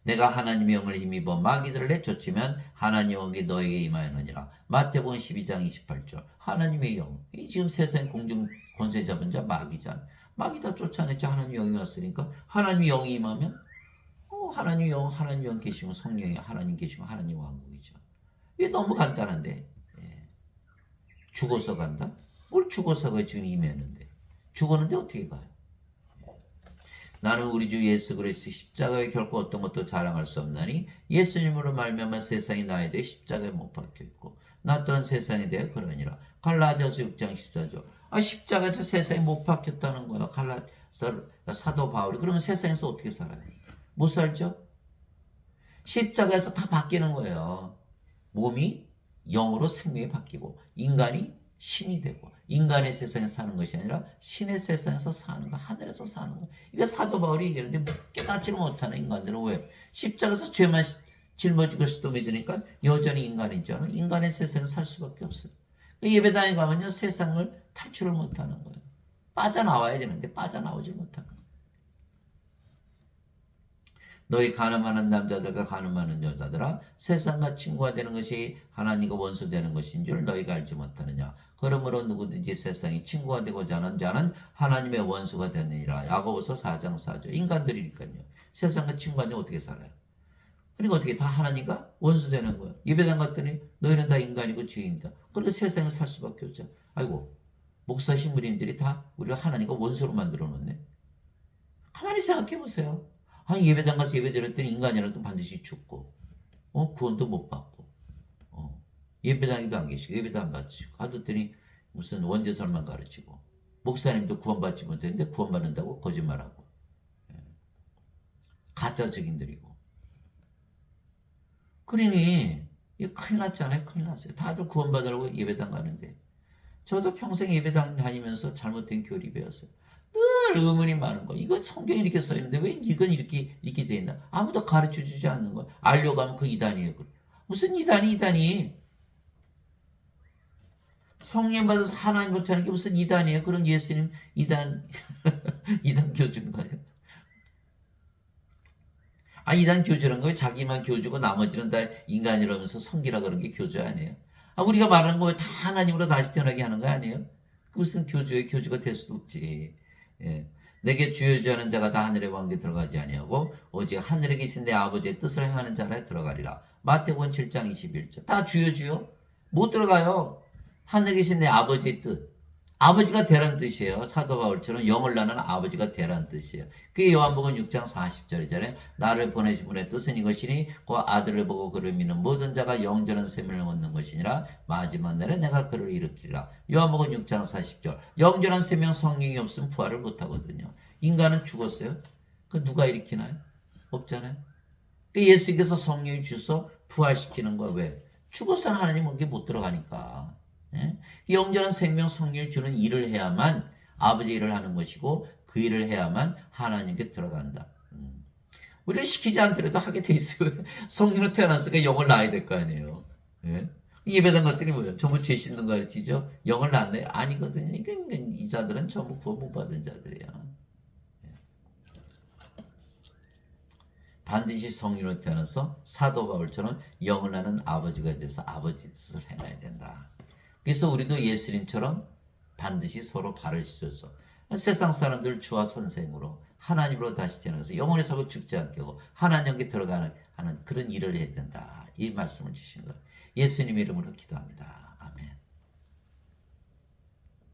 내가 하나님의 영을 힘입어 마귀들을 내쫓으면 하나님의 영이 너에게 임하였느니라. 마태복음 12장 28절. 하나님의 영. 이 지금 세상 공중 권세 잡은 자 마귀잖아. 마귀 다 쫓아냈죠. 하나님의 영이 왔으니까. 하나님의 영이 임하면 하나님의 영 계시고 성령이 하나님 계시고 하나님 왕국이죠. 이게 너무 간단한데 죽어서 간다? 뭘 죽어서 가 지금 임했는데 죽었는데 어떻게 가요? 나는 우리 주 예수 그리스도 십자가에 결코 어떤 것도 자랑할 수 없나니 예수님으로 말미암아 세상이 나에 대해 십자가에 못 박혀 있고 나 또한 세상에 대해 그러니라. 갈라디아서 6장 14절. 십자가에서 세상에 못 박혔다는 거야. 사도 바울이. 그러면 세상에서 어떻게 살아요? 못 살죠? 십자가에서 다 바뀌는 거예요. 몸이 영으로 생명이 바뀌고 인간이 신이 되고 인간의 세상에 사는 것이 아니라 신의 세상에서 사는 거, 하늘에서 사는 거. 이게 사도 바울이 얘기하는데 깨닫지를 못하는 인간들은 왜? 십자가에서 죄만 짊어지고 싶도 믿으니까 여전히 인간이잖아. 인간의 세상에 살 수밖에 없어요. 예배당에 가면요 세상을 탈출을 못하는 거예요. 빠져나와야 되는데 빠져나오지 못하는 거예요. 너희 가늠하는 남자들과 가늠하는 여자들아 세상과 친구가 되는 것이 하나님과 원수 되는 것인 줄 너희가 알지 못하느냐. 그러므로 누구든지 세상에 친구가 되고자 하는 자는 하나님의 원수가 되느니라. 야고보서 4장 4절. 인간들이니까요. 세상과 친구가 되면 어떻게 살아요? 그러니까 어떻게 다 하나님과 원수 되는 거야. 예배당 갔더니 너희는 다 인간이고 죄인이다. 그러니까 세상에 살 수밖에 없죠. 아이고, 목사 신부님들이 다 우리를 하나님과 원수로 만들어 놓네. 가만히 생각해 보세요. 아니, 예배당 가서 예배 드렸더니 인간이라도 반드시 죽고, 구원도 못 받고, 예배당에도 안 계시고, 예배도 안 받으시고, 하더니 무슨 원죄설만 가르치고, 목사님도 구원받지 못했는데 구원받는다고 거짓말하고, 가짜 증인들이고. 그러니, 이거 큰일 났잖아요. 큰일 났어요. 다들 구원받으라고 예배당 가는데. 저도 평생 예배당 다니면서 잘못된 교리 배웠어요. 늘 의문이 많은 거. 이건 성경에 이렇게 써 있는데 왜 이건 이렇게 돼 있나? 아무도 가르쳐 주지 않는 거. 알려고 하면 그 이단이에요. 무슨 이단이? 성령 받아서 하나님부터 하는 게 무슨 이단이에요? 그럼 예수님 이단, 이단 교주인가요? 아, 이단 교주란 거예요? 자기만 교주고 나머지는 다 인간이라면서 성기라 그런 게 교주 아니에요? 아, 우리가 말하는 거 다 하나님으로 다시 태어나게 하는 거 아니에요? 무슨 교주가 될 수도 없지. 예. 내게 주여주하는 자가 다 하늘의 왕국에 들어가지 아니하고 오직 하늘에 계신 내 아버지의 뜻을 행하는 자라 들어가리라. 마태복음 7장 21절. 다 주여 못 들어가요. 하늘에 계신 내 아버지의 뜻. 아버지가 되라는 뜻이에요. 사도 바울처럼 영을 나는 아버지가 되라는 뜻이에요. 그게 요한복음 6장 40절이잖아요. 나를 보내신 분의 뜻은 이것이니 그 아들을 보고 그를 믿는 모든 자가 영전한 생명을 얻는 것이니라. 마지막 날에 내가 그를 일으키리라. 요한복음 6장 40절. 영전한 생명 성령이 없으면 부활을 못하거든요. 인간은 죽었어요. 그 누가 일으키나요? 없잖아요. 그 예수께서 성령을 주셔서 부활시키는 거야. 왜? 죽어서는 하나님 거기 못 들어가니까. 예? 영전한 생명 성령을 주는 일을 해야만 아버지 일을 하는 것이고 그 일을 해야만 하나님께 들어간다. 우리를 시키지 않더라도 하게 돼 있어요. 성령으로 태어났으니까 영을 낳아야 될 거 아니에요. 예? 예배당 것들이 뭐예요? 전부 죄 씻는 거 가르치죠? 영을 낳나요? 아니거든요. 이 자들은 전부 구원 못 받은 자들이야. 반드시 성령으로 태어나서 사도 바울처럼 영을 낳는 아버지가 돼서 아버지 뜻을 행해야 된다. 그래서 우리도 예수님처럼 반드시 서로 발을 씻어서 세상 사람들 주와 선생으로 하나님으로 다시 태어나서 영원히 살고 죽지 않게 하고 하나님께 들어가는 하는 그런 일을 해야 된다. 이 말씀을 주신 거예요. 예수님 이름으로 기도합니다.